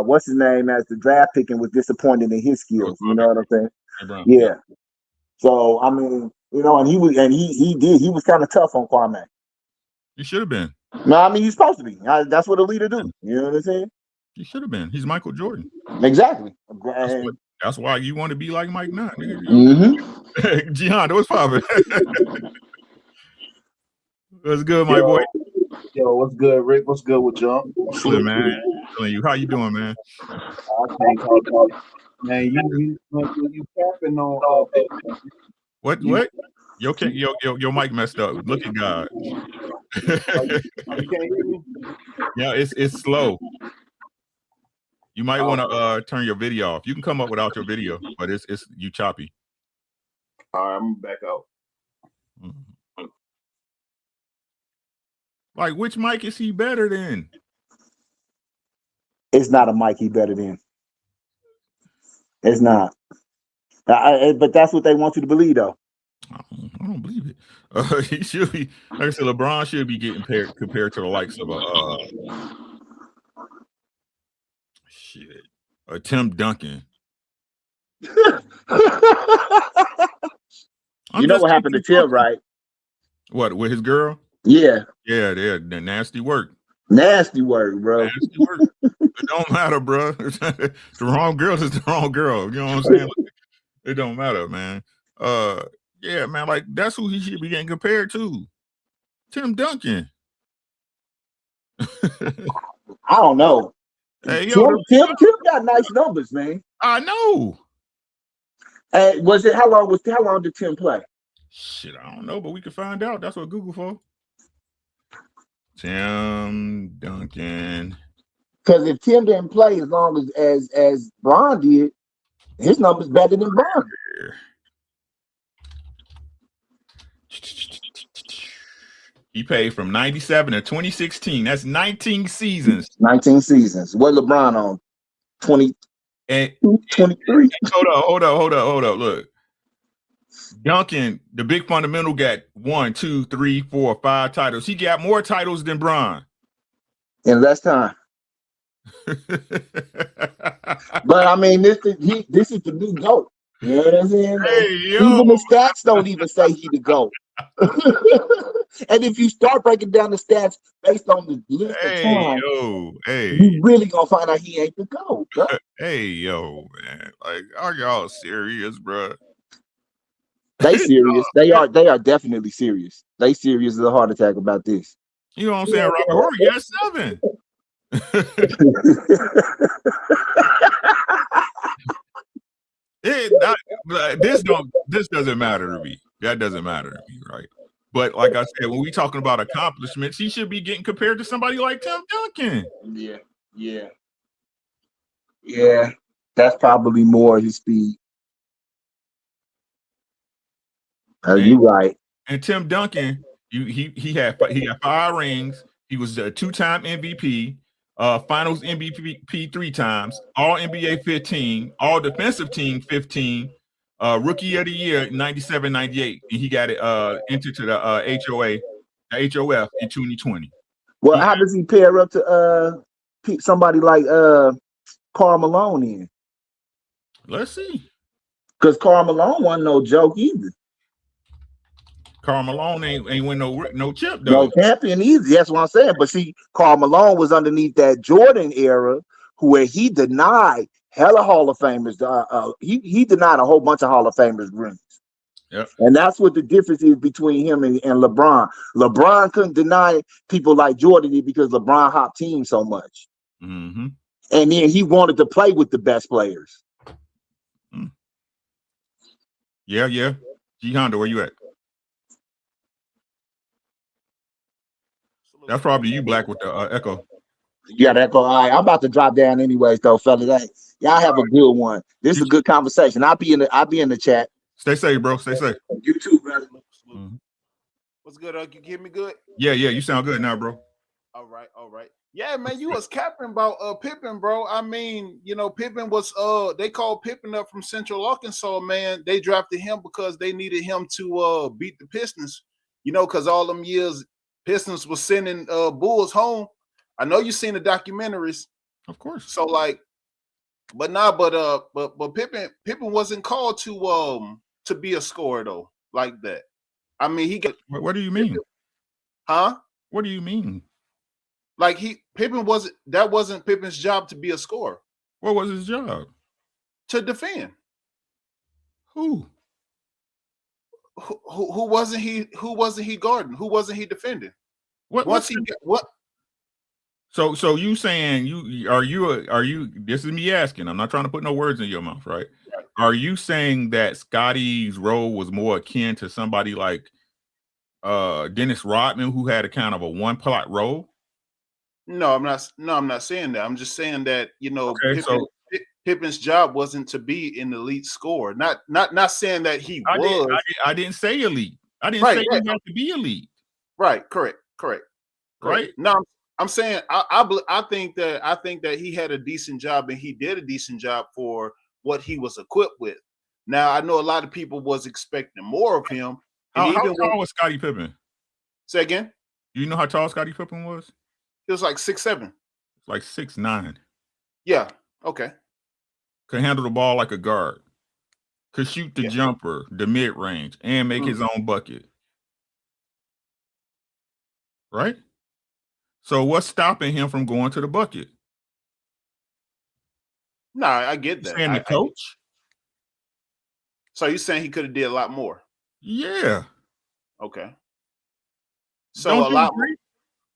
what's his name as the draft pick, and was disappointed in his skills. You know what I'm saying? Yeah. So I mean, you know, and he was kind of tough on Kwame. He should have been. No, I mean, he's supposed to be. That's what a leader do. You know what I'm saying? He should have been. He's Michael Jordan. Exactly. That's why you want to be like Mike now. Mm-hmm. Gian, what's poppin'? What's good, my boy? Yo, what's good, Rick? What's good with y'all? Good, man. How you doing, man? Man, you capping on What? Your mic messed up. Look at God. You can't hear me? Yeah, it's slow. You might want to turn your video off. You can come up without your video, but it's you choppy. All right, I'm back out. Mm-hmm. Like, which mic is he better than? It's not a mic he better than. It's not. But that's what they want you to believe, though. I don't believe it. He should be, like I said, LeBron should be getting compared to the likes of a Tim Duncan. You know what happened to Tim, right? What, with his girl? Yeah. Yeah, they're nasty work. Nasty work, bro. Nasty work. It don't matter, bro. The wrong girl is the wrong girl. You know what I'm saying? Like, it don't matter, man. Yeah, man, like that's who he should be getting compared to. Tim Duncan. I don't know. Hey, Tim got nice numbers, man. I know. How long did Tim play? Shit, I don't know, but we can find out. That's what Google for. Tim Duncan. Because if Tim didn't play as long as Bron did, his numbers better than Bron. He paid from 97 to 2016. That's 19 seasons. 19 seasons. What LeBron on? 20 and 23. Hold up. Look. Duncan, the big fundamental, got 1, 2, 3, 4, 5 titles. He got more titles than Bron. In less time. But I mean, this is the new GOAT. You know what I'm saying? Hey, even the stats don't even say he the GOAT. And if you start breaking down the stats based on the list of time, you really gonna find out he ain't the GOAT, bro. Hey, yo, man. Like, are y'all serious, bro? They serious. They are definitely serious. They serious as a heart attack about this. You know what I'm saying? Robert Horry got 7. This doesn't matter to me. That doesn't matter to me, right? But like I said, when we talking about accomplishments, he should be getting compared to somebody like Tim Duncan. Yeah. That's probably more his speed. You right. And Tim Duncan, he had 5 rings. He was a 2-time MVP. Finals MVP 3 times, All NBA 15, All Defensive Team 15, Rookie of the Year 97, 98, and he got it entered to the HOF in 2020. Well, how does he pair up to somebody like Karl Malone in? Let's see. Because Karl Malone wasn't no joke either. Karl Malone ain't win no chip though. No champion either. That's what I'm saying. But see, Karl Malone was underneath that Jordan era, where he denied hella Hall of Famers. He denied a whole bunch of Hall of Famers rings. Yep. And that's what the difference is between him and LeBron. LeBron couldn't deny people like Jordan did because LeBron hopped teams so much. Mm-hmm. And then he wanted to play with the best players. Yeah. G Honda, where you at? That's probably you, Black, with the echo. You got echo. All right, I'm about to drop down anyways, though, fellas. Hey, y'all have a good one. This is a good conversation. I'll be in the chat. Stay safe, bro. Stay safe. You too, brother. Mm-hmm. What's good? You hear me good? Yeah, you sound good now, bro. All right. Yeah, man, you was capping about Pippen, bro. I mean, Pippen was they called Pippen up from Central Arkansas, man. They drafted him because they needed him to beat the Pistons, because all them years Pistons was sending Bulls home. I know you seen the documentaries. Of course. So but Pippen wasn't called to be a scorer though, like that. I mean, he got. What do you mean? Huh? What do you mean? Like Pippen wasn't Pippen's job to be a scorer. What was his job? To defend. Who wasn't he? Who wasn't he guarding? Who wasn't he defending? What? So you saying are you? This is me asking. I'm not trying to put no words in your mouth, right? Are you saying that Scottie's role was more akin to somebody like Dennis Rodman, who had a kind of a one plot role? No, I'm not saying that. I'm just saying that Okay, Pippen's job wasn't to be an elite scorer. Not saying that he was. I didn't say elite. I didn't say you have to be elite. Right. Correct. Right. No, I'm saying I think that he had a decent job and he did a decent job for what he was equipped with. Now I know a lot of people was expecting more of him. How tall was Scottie Pippen? Say again. Do you know how tall Scottie Pippen was? He was like 6'7". Like 6'9". Yeah. Okay. Could handle the ball like a guard. Could shoot the jumper, the mid range, and make his own bucket. Right? So what's stopping him from going to the bucket? No, I get that. And the coach? So you're saying he could have did a lot more? Yeah. Okay. So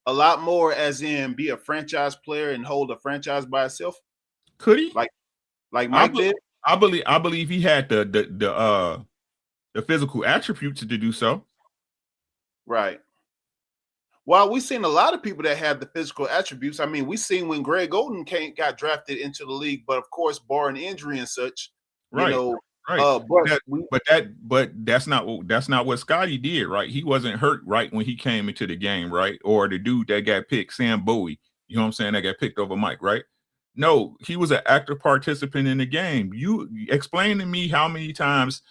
a lot more as in be a franchise player and hold a franchise by itself? Could he? Like Mike did? I believe he had the physical attributes to do so. Right. Well, we've seen a lot of people that have the physical attributes. I mean, we've seen when Greg Oden got drafted into the league, but of course, barring injury and such, right. But that's not what Scottie did, right? He wasn't hurt right when he came into the game, right? Or the dude that got picked, Sam Bowie, you know what I'm saying, that got picked over Mike, right? No, he was an active participant in the game. You explain to me how many times,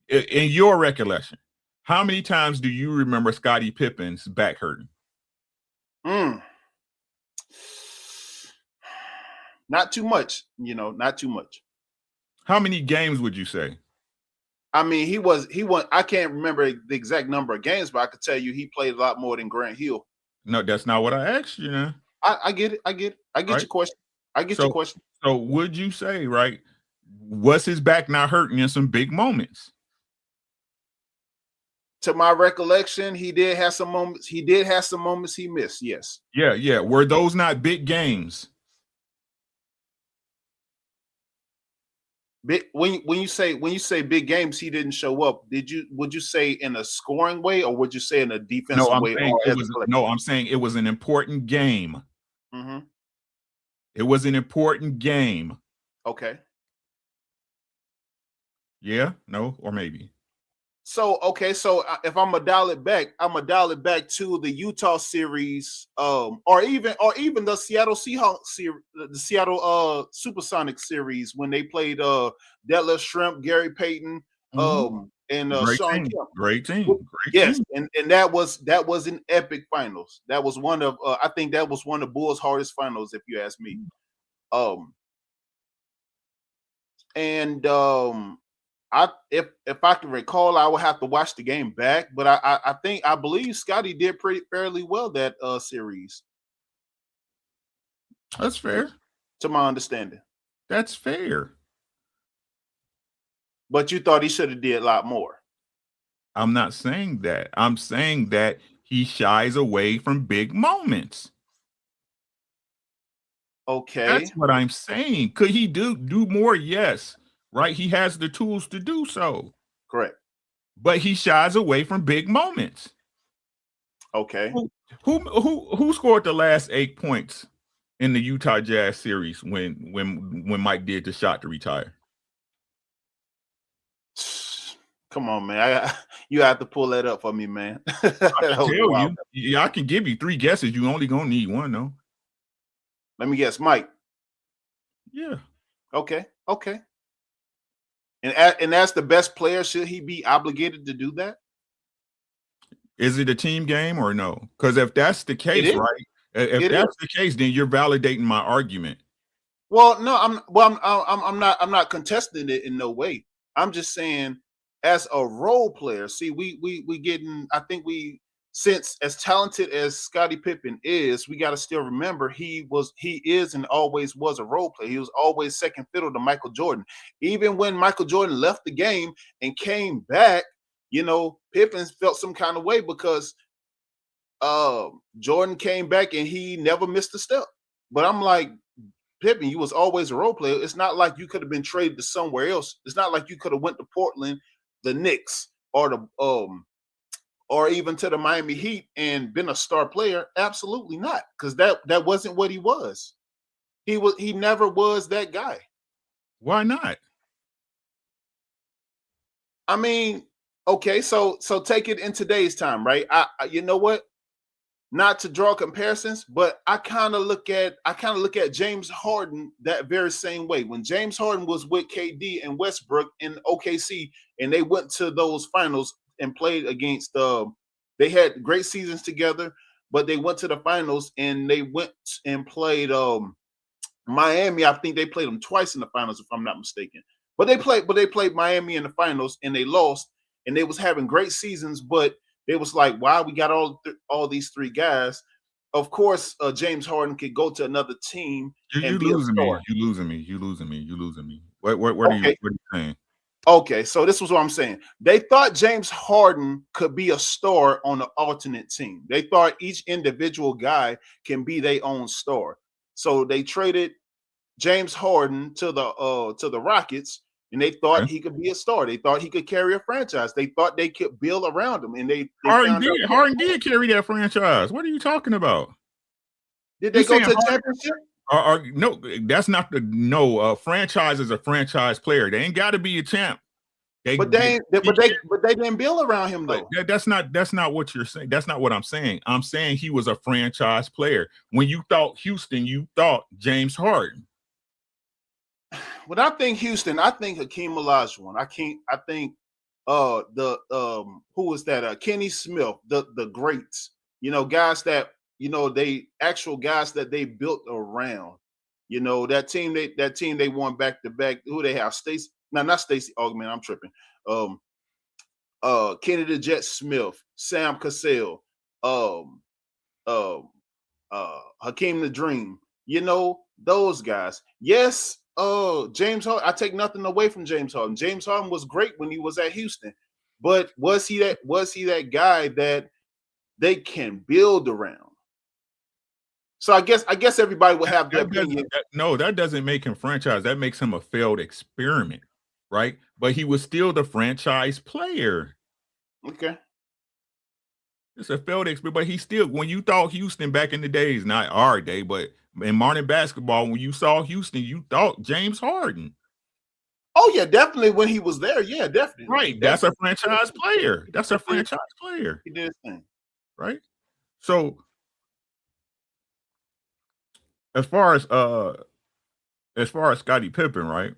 in your recollection, how many times do you remember Scottie Pippen's back hurting? Not too much, not too much. How many games would you say? I mean, he won. I can't remember the exact number of games, but I could tell you he played a lot more than Grant Hill. No, that's not what I asked you now. I get it. I get your question. I get your question. So would you say, right, was his back not hurting in some big moments? To my recollection, he did have some moments. He did have some moments he missed. Yes. Yeah. Were those not big games? When you say big games, he didn't show up. Would you say in a scoring way, or would you say in a defensive way? I'm saying it was an important game. Mm-hmm. It was an important game. Okay. Yeah, no, or maybe. So if I'm gonna dial it back, to the Utah series, or even the Seattle Seahawks series, the Seattle Supersonic series when they played Detlef Schrempf, Gary Payton, and Sean Kemp. Great team. Yes, and that was an epic finals. That was one of I think that was one of Bulls' hardest finals, if you ask me. If I can recall, I would have to watch the game back, but I believe Scottie did fairly well that series. That's fair. To my understanding. That's fair. But you thought he should have did a lot more. I'm not saying that. I'm saying that he shies away from big moments. Okay. That's what I'm saying. Could he do more? Yes. Right? He has the tools to do so. Correct. but he shies away from big moments. Okay. Who scored the last 8 points in the Utah Jazz series when Mike did the shot to retire? Come on, man. You have to pull that up for me, man. I can tell you. Yeah, I can give you 3 guesses. You only gonna need one though. Let me guess, Mike. Yeah. Okay. And as the best player, should he be obligated to do that? Is it a team game or no? Because if that's the case, right? If that's the case, then you're validating my argument. Well, no, I'm not contesting it in no way. I'm just saying, as a role player, see, we getting. I think since as talented as Scottie Pippen is, we got to still remember he is and always was a role player. He was always second fiddle to Michael Jordan. Even when Michael Jordan left the game and came back, Pippen felt some kind of way because Jordan came back and he never missed a step. But I'm like, Pippen, you was always a role player. It's not like you could have been traded to somewhere else. It's not like you could have went to Portland, the Knicks, or the or even to the Miami Heat and been a star player. Absolutely not, because that wasn't what he was. He never was that guy. Why not? I mean, okay, so take it in today's time, right? I you know what? Not to draw comparisons, but I kind of look at James Harden that very same way. When James Harden was with KD and Westbrook in OKC, and they went to those finals and played against they had great seasons together, but they went to the finals and they went and played Miami. I think they played them twice in the finals, if I'm not mistaken. But they played Miami in the finals and they lost, and they was having great seasons, but they was like, wow, we got all these 3 guys. Of course, James Harden could go to another team and be a star. You losing me. What are you saying? Okay, so this was what I'm saying. They thought James Harden could be a star on an alternate team. They thought each individual guy can be their own star. So they traded James Harden to the Rockets, and they thought he could be a star. They thought he could carry a franchise. They thought they could build around him, and they Harden did carry that franchise. What are you talking about? Did they go to the championship? No, that's not the franchise is a franchise player. They ain't got to be a champ. But they didn't build around him though. That's not what you're saying. That's not what I'm saying. I'm saying he was a franchise player. When you thought Houston, you thought James Harden. When I think Houston, I think Hakeem Olajuwon. I think who was that? Kenny Smith, the greats. Guys that they actual guys that they built around. That team they won back to back. Who they have? Stacey? No, not Stacey Augman. I'm tripping. Kenny the Jet Smith, Sam Cassell, Hakeem the Dream. Those guys. Yes. James Harden. I take nothing away from James Harden. James Harden was great when he was at Houston, but was he that guy that they can build around? So I guess everybody would have their opinion. That doesn't make him franchise. That makes him a failed experiment, right? But he was still the franchise player. Okay. It's a failed experiment, but he still, when you thought Houston back in the days, not our day, but in modern basketball, when you saw Houston, you thought James Harden. Oh, yeah, definitely when he was there. Yeah, definitely. Right. That's a franchise player. That's a franchise player. He did his thing. Right. So as far as Scottie Pippen, right?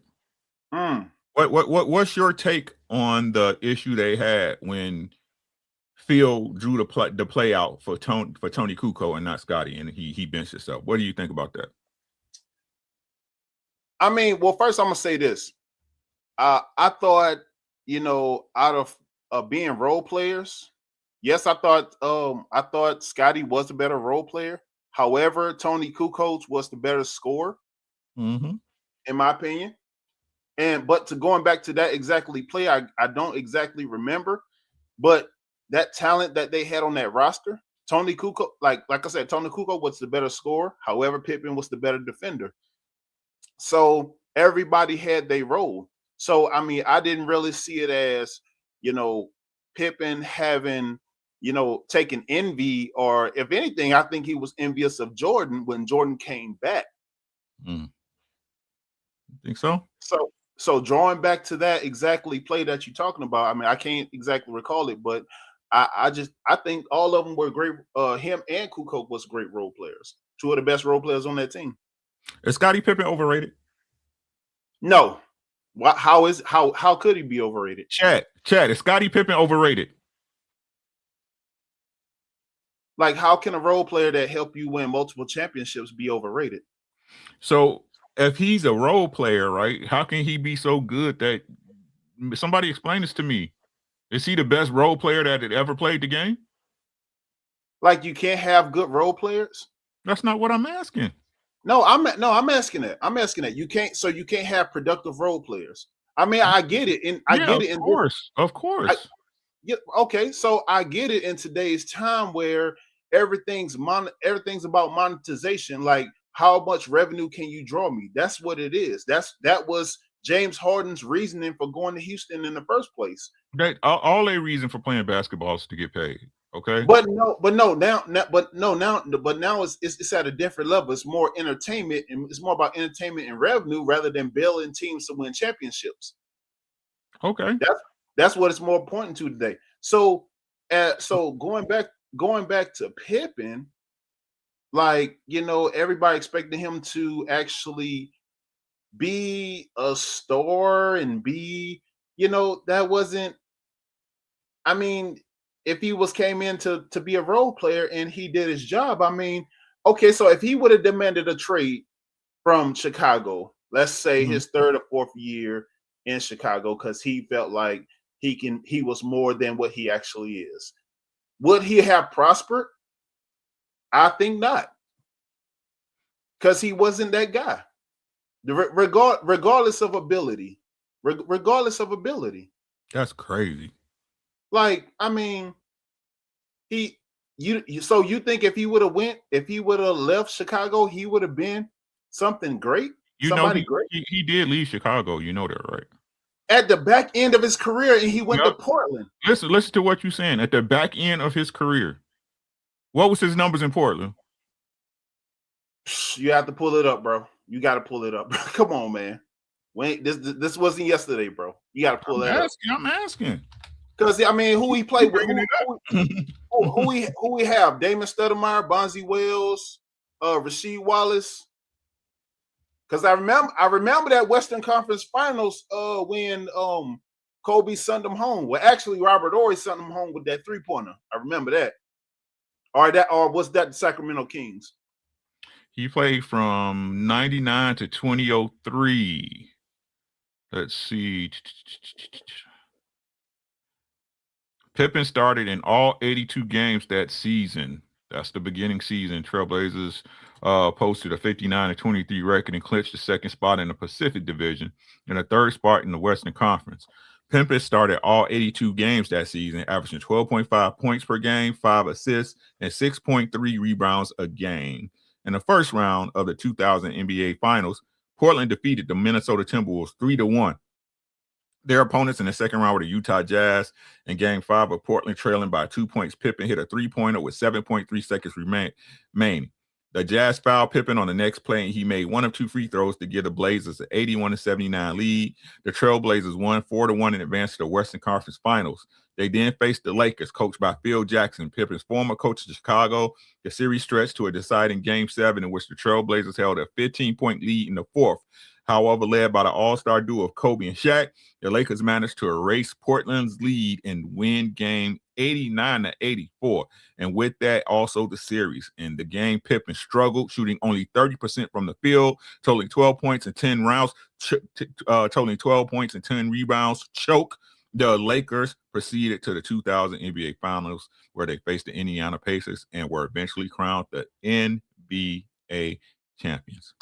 What's your take on the issue they had when Phil drew the play out for Tony Kukoc and not Scottie, and he benched himself? What do you think about that? I mean, well, first I'm gonna say this. I thought, out of being role players, yes, I thought Scottie was a better role player. However, Tony Kukoc was the better scorer, in my opinion. But to going back to that exactly play, I don't exactly remember, but that talent that they had on that roster, Tony Kukoc, like I said, Tony Kukoc was the better scorer. However, Pippen was the better defender. So everybody had their role. So I mean, I didn't really see it as, Pippen having, taken envy, or if anything, I think he was envious of Jordan when Jordan came back. You think so? So drawing back to that exactly play that you're talking about, I mean, I can't exactly recall it, but I think all of them were great. Him and Kukoc was great role players. Two of the best role players on that team. Is Scottie Pippen overrated? No. How could he be overrated? Chat, is Scottie Pippen overrated? Like, how can a role player that helped you win multiple championships be overrated? So if he's a role player, right, how can he be so good that somebody explain this to me? Is he the best role player that had ever played the game? Like, you can't have good role players? That's not what I'm asking. No, I'm asking that. I'm asking that. You can't have productive role players. I mean, I get it. And I get it. Of course. Yeah, okay. So I get it in today's time where everything's about monetization. Like, how much revenue can you draw me? That's what it is. That was James Harden's reasoning for going to Houston in the first place. All their reason for playing basketball is to get paid. Okay. But now it's at a different level. It's more entertainment, and it's more about entertainment and revenue rather than building teams to win championships. Okay. That's what it's more important to today. So going back to Pippen, like, everybody expected him to actually be a star and be, that wasn't. I mean, if he came in to be a role player and he did his job, I mean, okay, so if he would have demanded a trade from Chicago, let's say his third or fourth year in Chicago, because he felt like he was more than what he actually is, would he have prospered? I think not, because he wasn't that guy. Regardless of ability. That's crazy. Like, I mean, so you think if he would have left Chicago, he would have been something great? Great? He did leave Chicago. You know that, right? At the back end of his career, and he went to Portland. Listen to what you're saying. At the back end of his career, what was his numbers in Portland? You have to pull it up, bro. You got to pull it up. Come on, man. This wasn't yesterday, bro. You got to pull that up. I'm asking. Because, I mean, who he played with, who we have? Damon Stoudemire, Bonzi Wells, Rasheed Wallace. Because I remember that Western Conference Finals when Kobe sent them home. Well, actually, Robert Horry sent them home with that 3-pointer. I remember that. Or was that the Sacramento Kings? He played from 99 to 2003. Let's see. Pippen started in all 82 games that season. That's the beginning season. Trailblazers posted a 59-23 record and clinched the second spot in the Pacific Division and a third spot in the Western Conference. Pippen started all 82 games that season, averaging 12.5 points per game, 5 assists, and 6.3 rebounds a game. In the first round of the 2000 NBA Finals, Portland defeated the Minnesota Timberwolves 3-1. Their opponents in the second round were the Utah Jazz. In Game 5 of Portland trailing by 2 points, Pippen hit a 3-pointer with 7.3 seconds remaining. The Jazz fouled Pippen on the next play, and he made one of two free throws to give the Blazers an 81-79 lead. The Trailblazers won 4-1 and advanced to the Western Conference Finals. They then faced the Lakers, coached by Phil Jackson, Pippen's former coach of Chicago. The series stretched to a deciding Game 7 in which the Trailblazers held a 15-point lead in the fourth. However, led by the all-star duo of Kobe and Shaq, the Lakers managed to erase Portland's lead and win game 89-84. And with that, also the series. In the game, Pippen struggled, shooting only 30% from the field, totaling 12 points and 10 rebounds. Choke. The Lakers proceeded to the 2000 NBA Finals, where they faced the Indiana Pacers and were eventually crowned the NBA champions.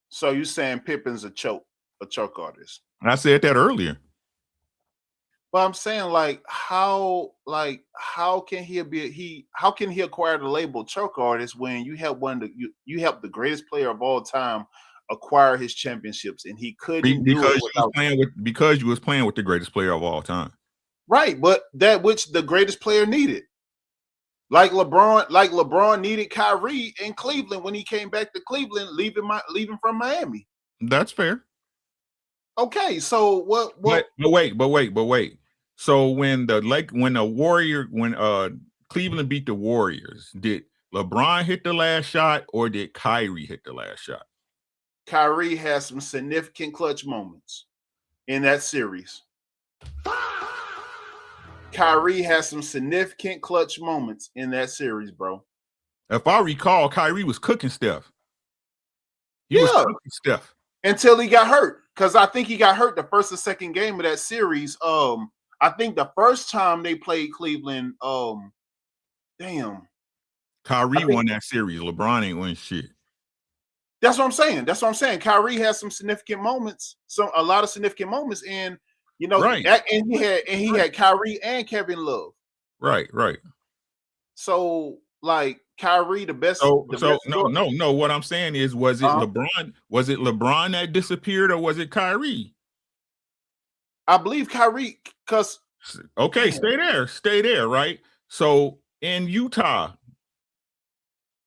So you saying Pippen's a choke artist? I said that earlier. But I'm saying, how can he acquire the label choke artist when you have you help the greatest player of all time acquire his championships, and he couldn't do because it without you was playing with the greatest player of all time. right. But that which the greatest player needed, like LeBron needed Kyrie in Cleveland when he came back to Cleveland, leaving from Miami. That's fair. Okay, so what? But wait. So when Cleveland beat the Warriors, did LeBron hit the last shot or did Kyrie hit the last shot? Kyrie has some significant clutch moments in that series. Kyrie has some significant clutch moments in that series, bro. If I recall, Kyrie was cooking Steph. He was cooking Steph until he got hurt. Because I think he got hurt the first or second game of that series. I think the first time they played Cleveland, Kyrie won that series. LeBron ain't win shit. That's what I'm saying. Kyrie has some significant moments, a lot of significant moments, and right. And he had Kyrie and Kevin Love. Right. So like Kyrie, the best. No. What I'm saying is, was it LeBron? Was it LeBron that disappeared, or was it Kyrie? I believe Kyrie, because okay, stay there. Right. So in Utah,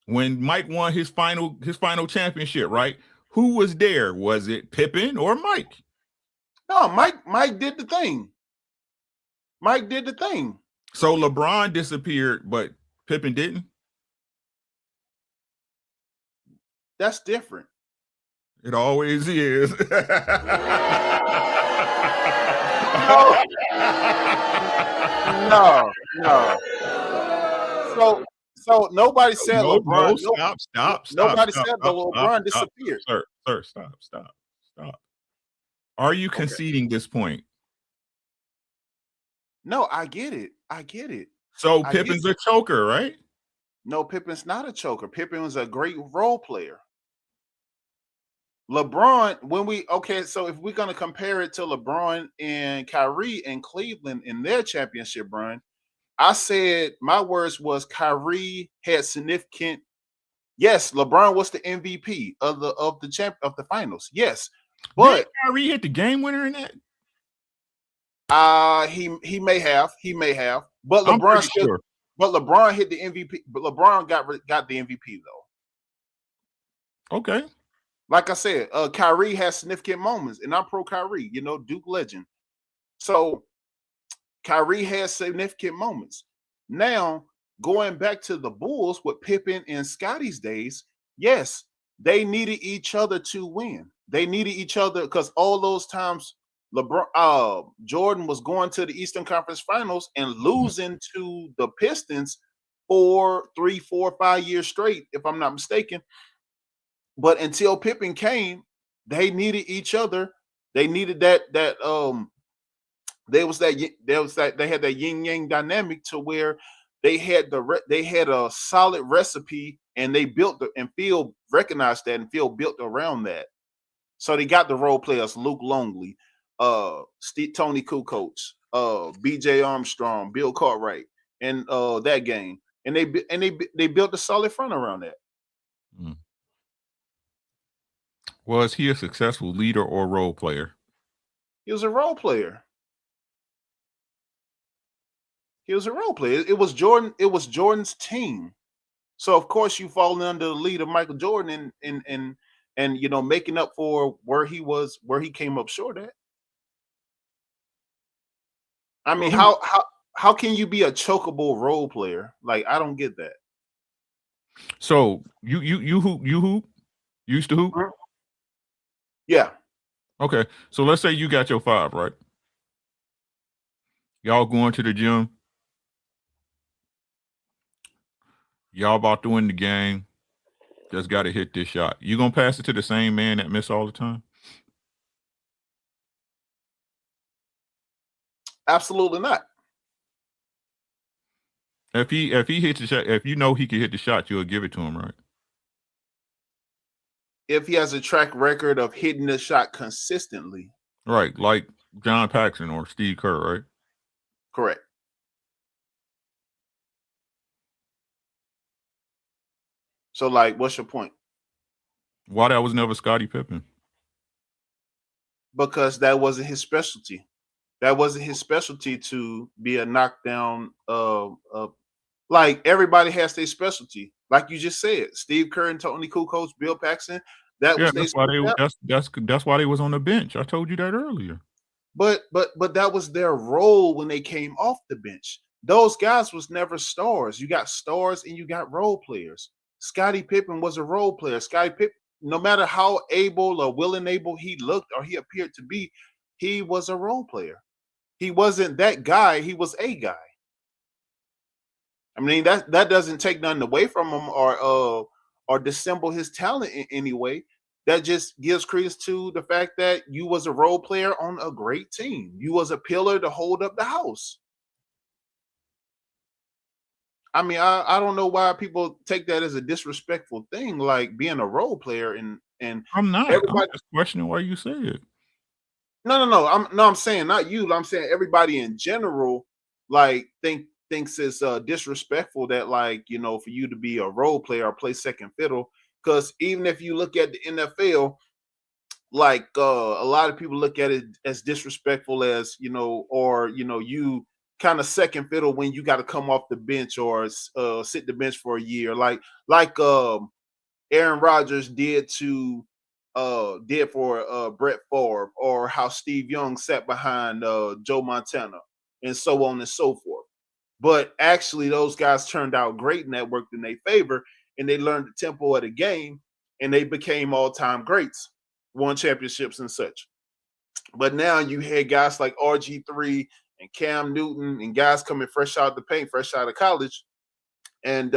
when Mike won his final championship, right? Who was there? Was it Pippen or Mike? No, Mike did the thing. Mike did the thing. So LeBron disappeared, but Pippen didn't? That's different. It always is. No. So nobody said LeBron. Stop. Nobody said that LeBron disappeared. Sir, stop. Are you conceding this point? No, I get it. So Pippen's a choker, right? No, Pippen's not a choker. Pippen was a great role player. LeBron, so if we're gonna compare it to LeBron and Kyrie and Cleveland in their championship run, I said my words was Kyrie had significant. Yes, LeBron was the MVP of the finals. Yes, but did Kyrie hit the game winner in that? He may have, but LeBron sure. But LeBron hit the MVP. But LeBron got the MVP though. Okay. Like I said, Kyrie has significant moments, and I'm pro Kyrie. Duke legend. So Kyrie has significant moments. Now going back to the Bulls with Pippen and Scottie's days, yes, they needed each other to win. They needed each other because all those times Jordan was going to the Eastern Conference Finals and losing to the Pistons for 3, 4, 5 years straight, if I'm not mistaken. But until Pippen came, they needed each other. They needed that they had that yin yang dynamic to where they had a solid recipe, and they built and Phil recognized that, and Phil built around that. So they got the role players: Luke Longley, Tony Kukoc, B.J. Armstrong, Bill Cartwright, and that game, and they built a solid front around that. Was he a successful leader or role player? He was a role player. It was Jordan. It was Jordan's team. So of course you fall under the lead of Michael Jordan and making up for where he came up short at. I mean, how can you be a chokeable role player? Like, I don't get that. So you hoop? You used to hoop? Yeah. Okay. So let's say you got your 5, right? Y'all going to the gym. Y'all about to win the game. Just got to hit this shot. You gonna pass it to the same man that miss all the time? Absolutely not. If he hits the shot, if you know he can hit the shot, you'll give it to him, right? If he has a track record of hitting the shot consistently. Right, like John Paxson or Steve Kerr, right? Correct. So, like, what's your point? Why that was never Scottie Pippen? Because that wasn't his specialty. That wasn't his specialty to be a knockdown. Like everybody has their specialty. Like you just said, Steve Kerr and Tony Kukoc, Bill Paxton. That Yeah, was their that's why specialty. that's why they was on the bench. I told you that earlier. But that was their role when they came off the bench. Those guys was never stars. You got stars and you got role players. Scottie Pippen was a role player. Scottie Pippen, no matter how able or willing able he looked or he appeared to be, he was a role player. He wasn't that guy. He was a guy. I mean, that doesn't take nothing away from him or dissemble his talent in any way. That just gives credence to the fact that you was a role player on a great team. You was a pillar to hold up the house. I mean, I don't know why people take that as a disrespectful thing, like being a role player and I'm not. I'm everybody. just questioning why you say it. No. I'm saying not you. I'm saying everybody in general, like thinks it's disrespectful that like for you to be a role player or play second fiddle. Because even if you look at the NFL, like a lot of people look at it as disrespectful as or you kind of second fiddle when you got to come off the bench or sit the bench for a year, like Aaron Rodgers did for Brett Favre, or how Steve Young sat behind Joe Montana, and so on and so forth. But actually, those guys turned out great, and that worked in their favor, and they learned the tempo of the game, and they became all-time greats, won championships and such. But now you had guys like RG3 and Cam Newton and guys coming fresh out the paint, fresh out of college, and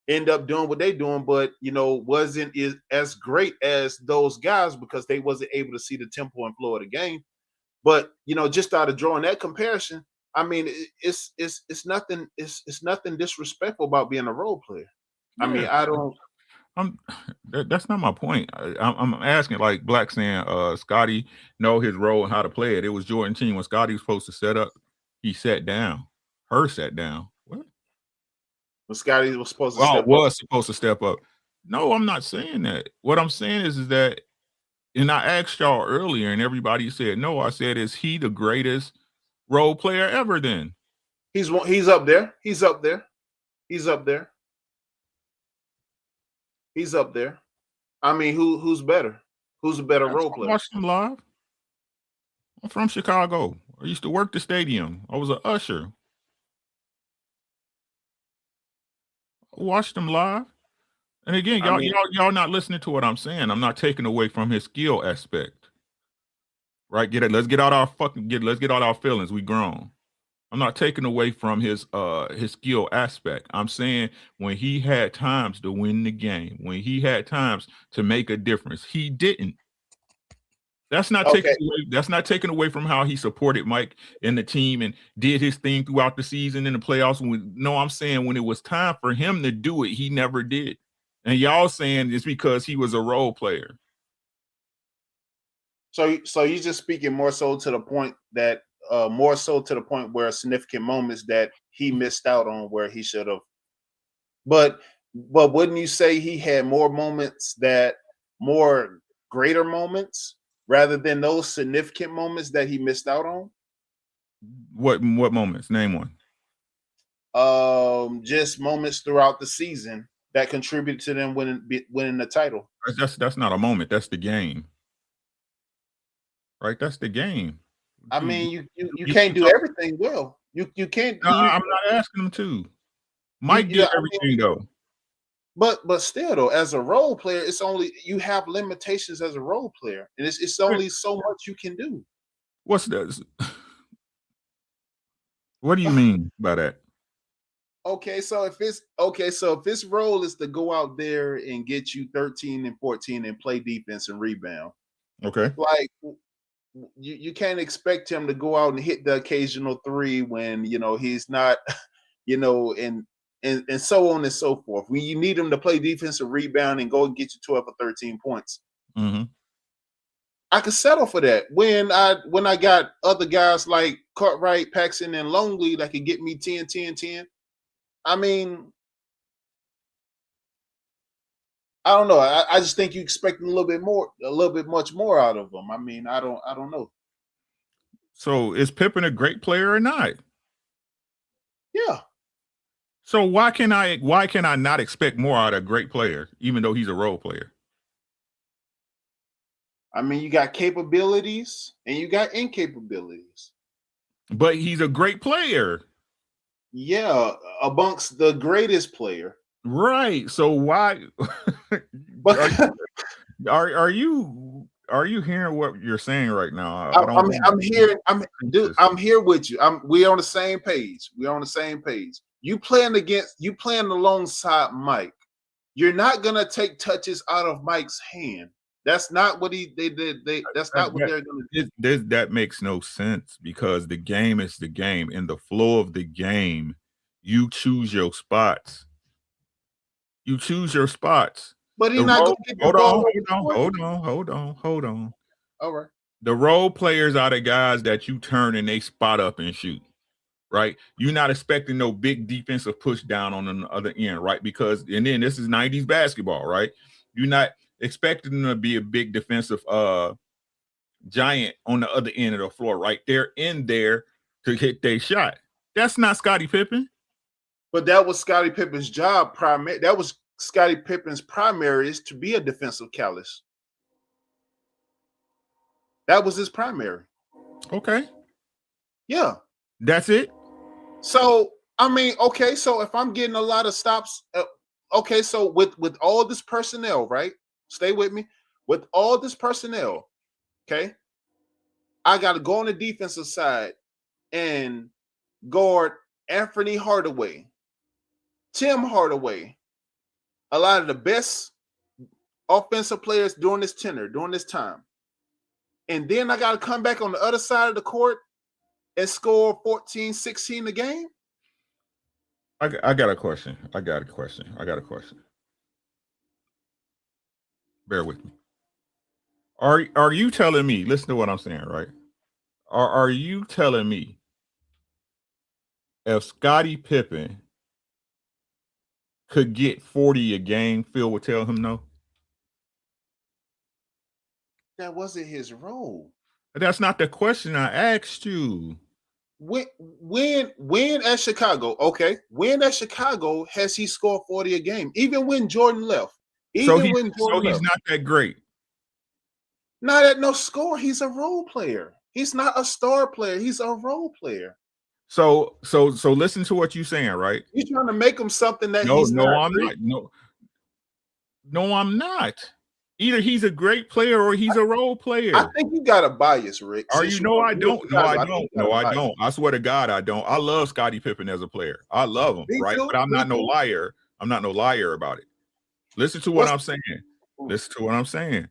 end up doing what they doing, but wasn't as great as those guys because they wasn't able to see the tempo and flow of the game. But just out of drawing that comparison, I mean, it's nothing. It's nothing disrespectful about being a role player. I mean, Yeah, I don't. that's not my point. I'm asking, like Black saying, Scottie know his role and how to play it. It was Jordan team when Scottie was supposed to set up, he sat down. Her sat down. What? When Scottie was supposed to Well, step up. was supposed to step up. No, I'm not saying that. What I'm saying is that, and I asked y'all earlier, and everybody said no. I said, is he the greatest role player ever? Then He's up there. He's up there. He's up there. He's up there. I mean, who's better? Who's a better I role player? watched him live. I'm from Chicago. I used to work the stadium. I was an usher. I watched him live. And again, I mean, y'all not listening to what I'm saying. I'm not taking away from his skill aspect. Right? Let's get out our feelings. We grown. I'm not taking away from his skill aspect. I'm saying when he had times to win the game, when he had times to make a difference, he didn't. That's not okay. taken away from how he supported Mike and the team and did his thing throughout the season and the playoffs. No, I'm saying when it was time for him to do it, he never did. And y'all saying it's because he was a role player. So you're just speaking more so to the point where significant moments that he missed out on where he should have. But wouldn't you say he had more greater moments rather than those significant moments that he missed out on? What moments? Name one. Just moments throughout the season that contributed to them winning the title. That's not a moment. That's the game. Right? That's the game. I mean, you can't do everything well. You can't. No, I'm not asking him to. Mike did everything though. But still though, as a role player, it's only you have limitations as a role player, and it's only so much you can do. What's that? What do you mean by that? Okay, so if this role is to go out there and get you 13 and 14 and play defense and rebound, Okay. like you can't expect him to go out and hit the occasional three when he's not, and so on and so forth. When you need him to play defense and rebound and go and get you 12 or 13 points. Mm-hmm. I could settle for that when I got other guys like Cartwright, Paxton, and Longley that could get me 10, 10, 10. I mean, I don't know. I just think you expecting a little bit much more out of him. I mean, I don't know. So is Pippen a great player or not? Yeah. So why can I not expect more out of a great player, even though he's a role player? I mean, you got capabilities and you got incapabilities. But he's a great player. Yeah, amongst the greatest player. Right. So why But are you hearing what you're saying right now? I'm here with you. We're on the same page. We're on the same page. You playing alongside Mike. You're not gonna take touches out of Mike's hand. That's not what that's not what they're gonna do. That makes no sense because the game is the game. In the flow of the game, you choose your spots. You choose your spots. But he's not gonna get the ball. Hold on. All right. The role players are the guys that you turn and they spot up and shoot. Right? You're not expecting no big defensive push down on the other end, right? Because and then this is 90s basketball, right? You're not expecting them to be a big defensive giant on the other end of the floor, right? They're in there to hit their shot. That's not Scottie Pippen. But that was Scottie Pippen's job. That was Scottie Pippen's primary, is to be a defensive callous. That was his primary. Okay. Yeah. That's it. So I mean, okay. So if I'm getting a lot of stops, okay. So with all this personnel, right? Stay with me. With all this personnel, okay, I got to go on the defensive side and guard Anthony Hardaway, Tim Hardaway, a lot of the best offensive players during this time. And then I got to come back on the other side of the court and score 14, 16 a game. I got a question. Bear with me. Are you telling me, listen to what I'm saying, right? Are you telling me if Scottie Pippen could get 40 a game, Phil would tell him no? That wasn't his role. That's not the question I asked you. When at Chicago, okay, when at Chicago has he scored 40 a game? Even when Jordan left. He's not that great. Not at no score. He's a role player. He's not a star player. He's a role player. So listen to what you're saying, right? You're trying to make him something that I'm not. No, I'm not. Either he's a great player or he's a role player. I think you got a bias, Rick. I don't. No, I don't. I swear to God, I don't. I love Scottie Pippen as a player. I love him, right? But I'm not no liar. I'm not no liar about it. Listen to what I'm saying. Listen to what I'm saying,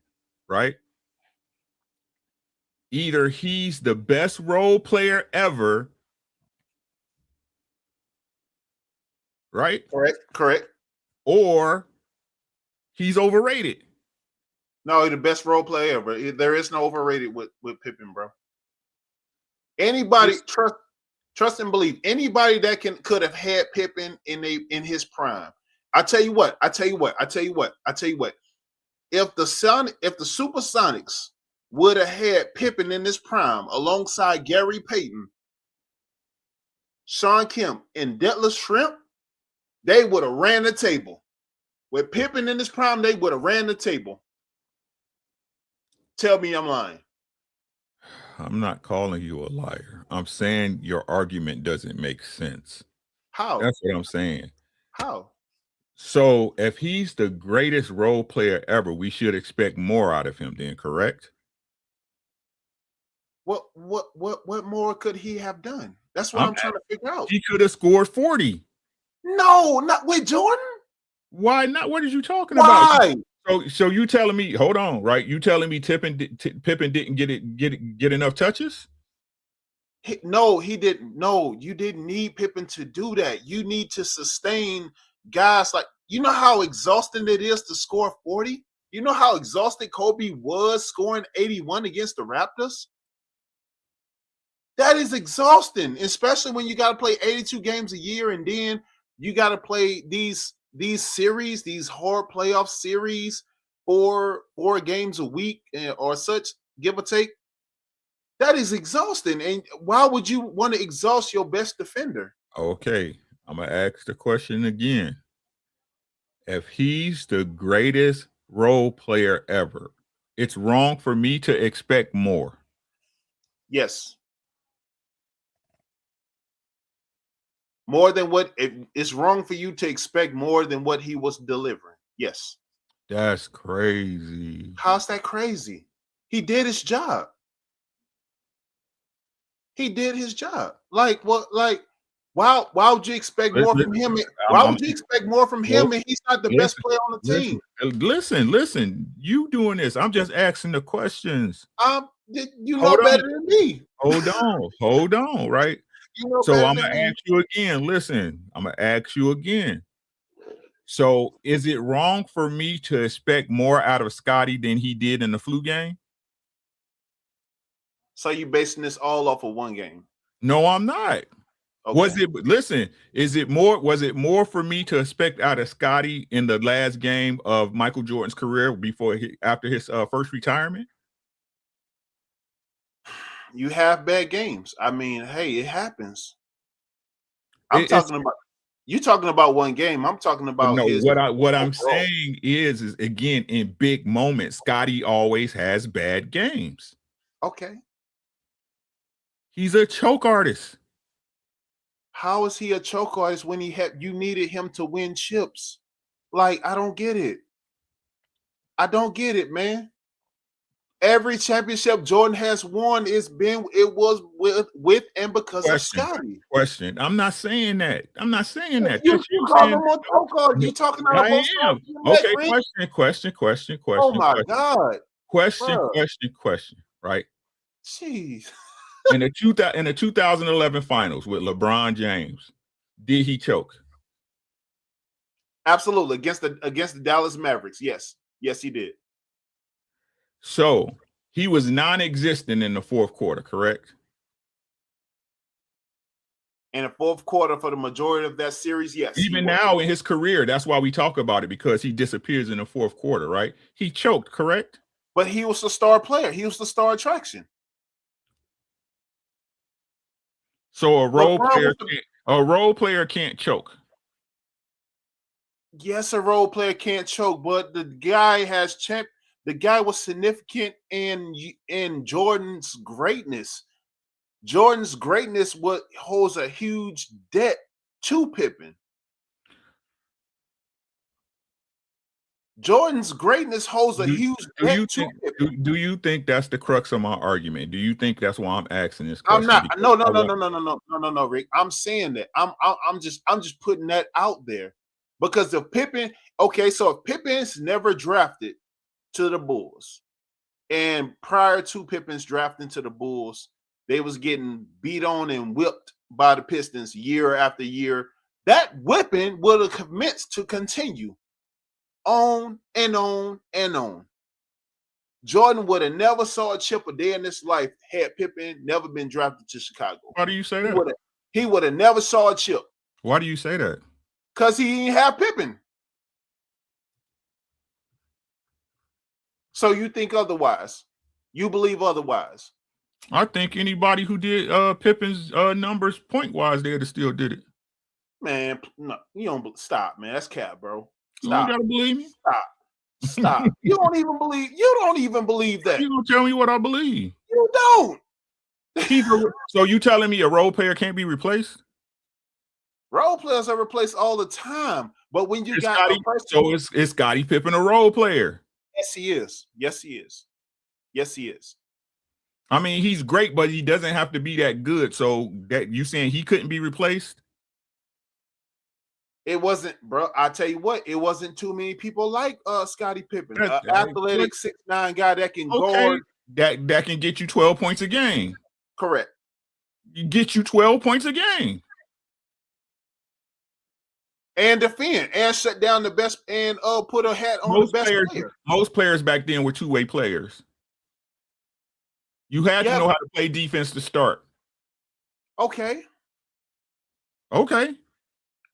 right? Either he's the best role player ever, right? Correct. Or he's overrated. No, he's the best role player ever. There is no overrated with Pippen, bro. Anybody trust and believe. Anybody that could have had Pippen in his prime. I tell you what. If the Supersonics would have had Pippen in his prime alongside Gary Payton, Sean Kemp, and Detlef Schrempf, they would have ran the table. With Pippen in his prime, they would have ran the table. Tell me I'm lying. I'm not calling you a liar. I'm saying your argument doesn't make sense. How? That's what I'm saying. How? So if he's the greatest role player ever, we should expect more out of him then, correct? What more could he have done? That's what I'm trying to figure out. He could have scored 40. No, not with Jordan. Why not? What are you talking about? So you telling me, hold on, right? You telling me Pippen didn't get enough touches? No, he didn't. No, you didn't need Pippen to do that. You need to sustain guys like, you know how exhausting it is to score 40? You know how exhausted Kobe was scoring 81 against the Raptors? That is exhausting, especially when you got to play 82 games a year and then you got to play these these series, these hard playoff series, four games a week or such, give or take, that is exhausting. And why would you want to exhaust your best defender? Okay, I'm gonna ask the question again. If he's the greatest role player ever, it's wrong for me to expect more. Yes. More than what it's wrong for you to expect more than what he was delivering. Yes. That's crazy. How's that crazy? He did his job. He did his job. Like what? Like why would you expect more from him? Why would you expect more from him and he's not the best player on the team? Listen. You doing this? I'm just asking the questions. You know better than me. Hold on, right? You know so better I'm than gonna me. ask you again. Listen, I'm gonna ask you again. So is it wrong for me to expect more out of Scottie than he did in the flu game? So you basing this all off of one game? No, I'm not. Okay. Was it more for me to expect out of Scottie in the last game of Michael Jordan's career after his first retirement? You have bad games. I mean, hey, it happens. You're talking about one game. I'm talking about what I'm saying is again, in big moments, Scottie always has bad games. Okay. He's a choke artist. How is he a choke artist when you needed him to win chips? Like, I don't get it. I don't get it, man. Every championship Jordan has won was with and because of Scottie. Question. I'm not saying that. You call him a choke artist. You talking about both sides? Okay. Question. Oh my God. Question. Right. Jeez. in the 2011 finals with LeBron James, did he choke? Absolutely. Against the Dallas Mavericks. Yes, he did. So he was non-existent in the fourth quarter, correct? In the fourth quarter for the majority of that series, yes. Even now in his career, that's why we talk about it, because he disappears in the fourth quarter, right? He choked, correct? But he was the star player. He was the star attraction. So a role player can't choke. Yes, a role player can't choke, but the guy was significant in Jordan's greatness. Jordan's greatness holds a huge debt to Pippen. Jordan's greatness holds a huge debt to Pippen. Do you think that's the crux of my argument? Do you think that's why I'm asking this question? I'm not. No, Rick. I'm saying that. I'm just putting that out there. Because if Pippen, so if Pippen's never drafted to the Bulls, and prior to Pippen's drafting to the Bulls, they was getting beat on and whipped by the Pistons year after year, that whipping would have commenced to continue on and on and on. Jordan would have never saw a chip a day in his life had Pippen never been drafted to Chicago. Why do you say that? He would have never saw a chip. Why do you say that? Because he didn't have Pippen. So you think otherwise. You believe otherwise. I think anybody who did Pippen's numbers point-wise, they'd have still did it. Man, no, you don't stop, man. That's cap, bro. Stop. You gotta believe me. Stop. You don't even believe that. You gonna tell me what I believe? You don't. So you telling me a role player can't be replaced? Role players are replaced all the time, but when you got Scottie, so is Scottie Pippen a role player? Yes, he is. Yes, he is. I mean, he's great, but he doesn't have to be that good. So that you saying he couldn't be replaced? It wasn't, bro. I tell you what, it wasn't too many people like Scottie Pippen, athletic 6'9" guy that can guard. That can get you 12 points a game. Correct. Get you 12 points a game. And defend and shut down the best and put a hat on the best player. Most players back then were two-way players. You had to know how to play defense to start. Okay.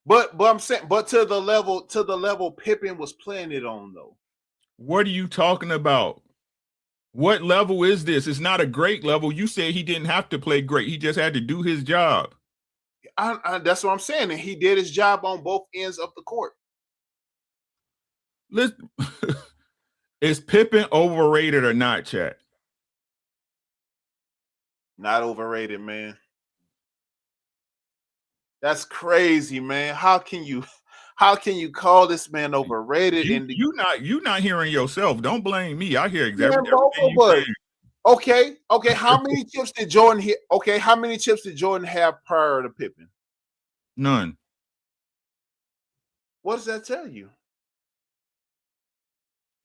But I'm saying, but to the level Pippen was playing it on though. What are you talking about? What level is this? It's not a great level. You said he didn't have to play great. He just had to do his job. That's what I'm saying. And he did his job on both ends of the court. Listen, is Pippen overrated or not, chat? Not overrated, man. That's crazy, man. How can you call this man overrated? You not hearing yourself. Don't blame me. I hear exactly everything you saying. Okay. How many chips did Jordan hit? Okay, how many chips did Jordan have prior to Pippen? None. What does that tell you?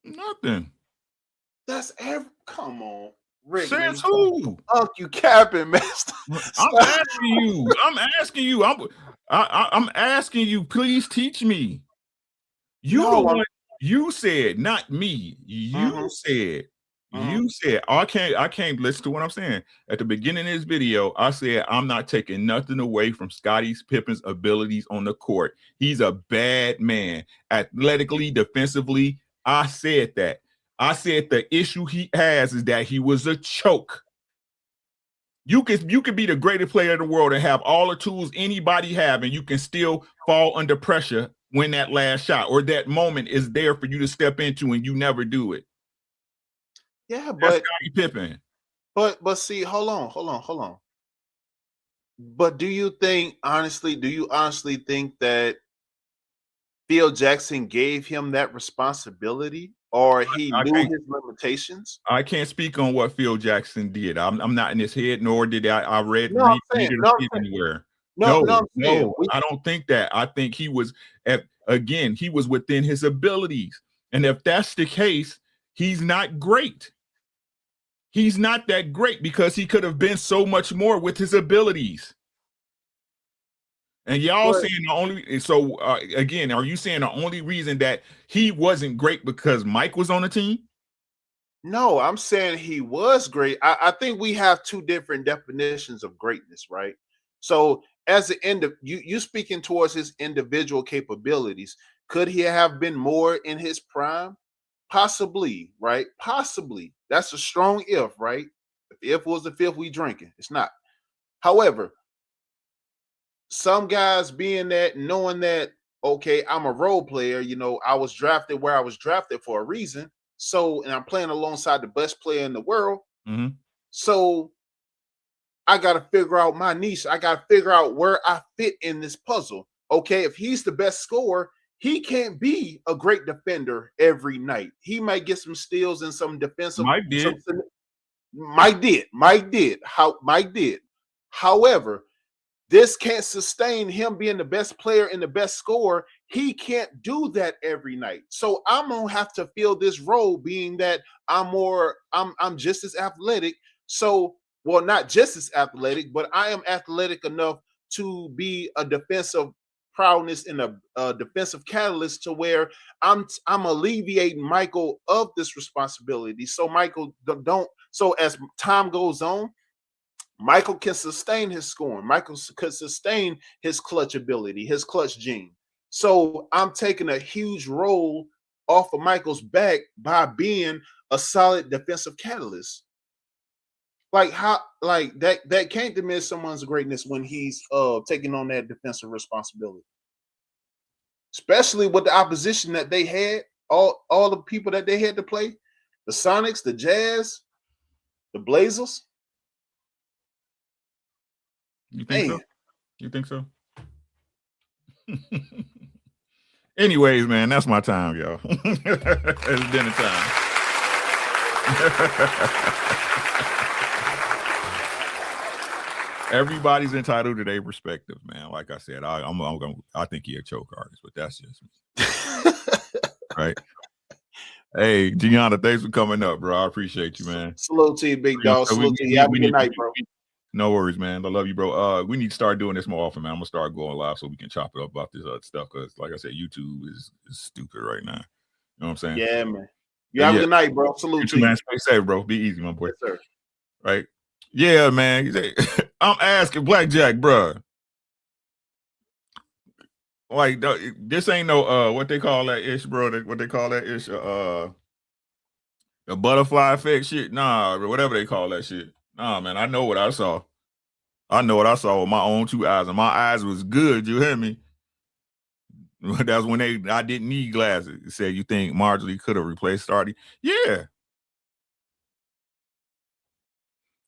Nothing. That's come on, Rick. Says who? You capping, man. I'm asking you. I'm asking you. Please teach me. You said, not me. You said. You said, I can't listen to what I'm saying. At the beginning of this video, I said, I'm not taking nothing away from Scottie Pippen's abilities on the court. He's a bad man. Athletically, defensively, I said that. I said the issue he has is that he was a choke. You could be the greatest player in the world and have all the tools anybody have, and you can still fall under pressure when that last shot or that moment is there for you to step into and you never do it. Yeah, but Scottie Pippen. But see, hold on. But do you honestly think that Phil Jackson gave him that responsibility, or he knew his limitations? I can't speak on what Phil Jackson did. I'm not in his head, nor did I read it anywhere. No, I don't think that. I think he was he was within his abilities. And if that's the case, he's not great. He's not that great because he could have been so much more with his abilities. And y'all saying the only again, are you saying the only reason that he wasn't great because Mike was on the team? No, I'm saying he was great. I think we have two different definitions of greatness, right? So as the end of you speaking towards his individual capabilities, could he have been more in his prime? Possibly, right? Possibly. That's a strong if, right? If was the fifth we drinking. It's not. However, some guys knowing that, okay, I'm a role player, I was drafted where I was drafted for a reason. So, and I'm playing alongside the best player in the world. Mm-hmm. So I got to figure out my niche. I got to figure out where I fit in this puzzle. Okay, if he's the best scorer, he can't be a great defender every night. He might get some steals and some defensive. Mike did. Mike did. However, this can't sustain him being the best player and the best scorer. He can't do that every night. So I'm gonna have to fill this role, being that I'm just as athletic. So, well, not just as athletic, but I am athletic enough to be a defensive prowess and a defensive catalyst to where I'm alleviating Michael of this responsibility. So Michael don't. So as time goes on, Michael can sustain his scoring. Michael could sustain his clutch ability, his clutch gene. So I'm taking a huge role off of Michael's back by being a solid defensive catalyst. Like how, like that can't diminish someone's greatness when he's taking on that defensive responsibility. Especially with the opposition that they had, all the people that they had to play, the Sonics, the Jazz, the Blazers. You think so? You think so? Anyways, man, that's my time, y'all. It's dinner time. Everybody's entitled to their perspective, man. Like I said, I think he a choke artist, but that's just me. Right. Hey, Gianna, thanks for coming up, bro. I appreciate you, man. Salute to you, big dog. Salute to you. Have a good night, bro. No worries, man. I love you, bro. We need to start doing this more often, man. I'm gonna start going live so we can chop it up about this other stuff. Because, like I said, YouTube is stupid right now. You know what I'm saying? Yeah, man. You have a good night, bro. Salute to you, man. Stay safe, bro. Be easy, my boy. Yes, sir. Right? Yeah, man. I'm asking Blackjack, bro. Like this ain't no what they call that ish, bro. What they call that ish, the butterfly effect shit. Nah, whatever they call that shit. Nah, man, I know what I saw. I know what I saw with my own two eyes, and my eyes was good. You hear me? That's when I didn't need glasses. It said, you think Marjorie could have replaced Scottie? Yeah.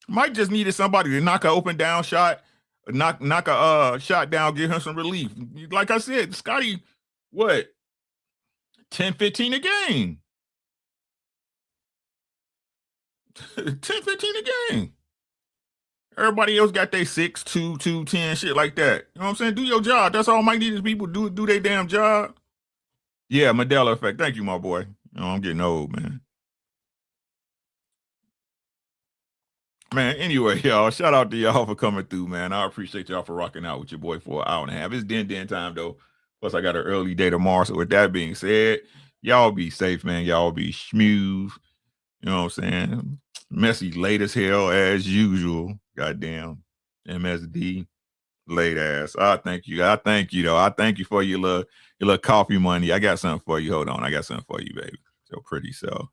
Might just needed somebody to knock an open down shot, knock a shot down, give him some relief. Like I said, Scottie, what, 10, 15 a game. 10, 15 a game. Everybody else got their 6, 2, 2, 10, shit like that. You know what I'm saying? Do your job. That's all Mike needs is people do their damn job. Yeah, Mandela effect. Thank you, my boy. You know, I'm getting old, man. Man, anyway, y'all, shout out to y'all for coming through, man. I appreciate y'all for rocking out with your boy for an hour and a half. It's den time, though. Plus, I got an early day tomorrow. So with that being said, y'all be safe, man. Y'all be smooth. You know what I'm saying? Messy late as hell as usual. Goddamn MSD late ass. I thank you. I thank you though. I thank you for your little coffee money. I got something for you. Hold on. I got something for you, baby. So pretty so.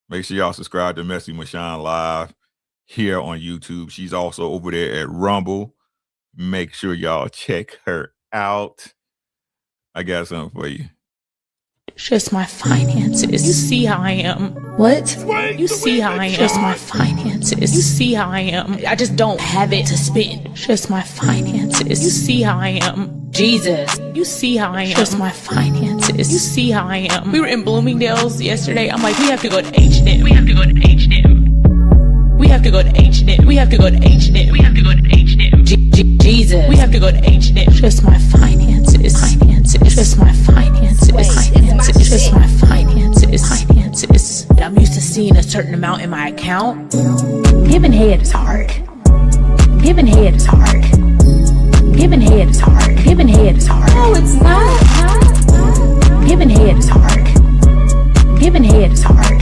Make sure y'all subscribe to Messy Michonne Live here on YouTube. She's also over there at Rumble. Make sure y'all check her out. I got something for you. Just my finances. You see how I am. What? You see how I am. Just my finances. You see how I am. I just don't have it to spend. Just my finances. You see how I am. Jesus. You see how I am. Just my finances. You see how I am. We were in Bloomingdale's yesterday. I'm like, we have to go to H&M. We have to go to H&M. We have to go to H&M. We have to go to H&M. We have to go to H&M. Jesus. We have to go to H&M. Just my finances. Finances. Just my finances. Finances. Just my finances. Finances. I'm used to seeing a certain amount in my account. Giving head is hard. Giving head is hard. Giving head is hard. Giving head is hard. No, it's not. Giving head is hard. Giving head is hard.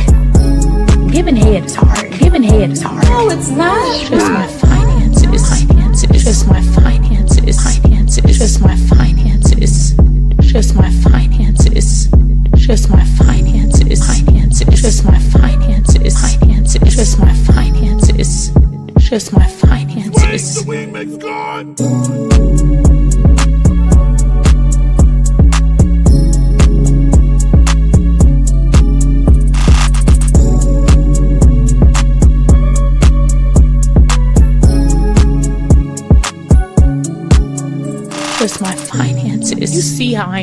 Giving head is hard. Giving head is hard. No, it's not. Just my finances. Finances. Just my finances. Finances. Just my finances. Just my finances. Just my finances. Finances. Just my finances. Finances. Just my finances. Just my finances. The wingman's gone. Just my finances. You see how I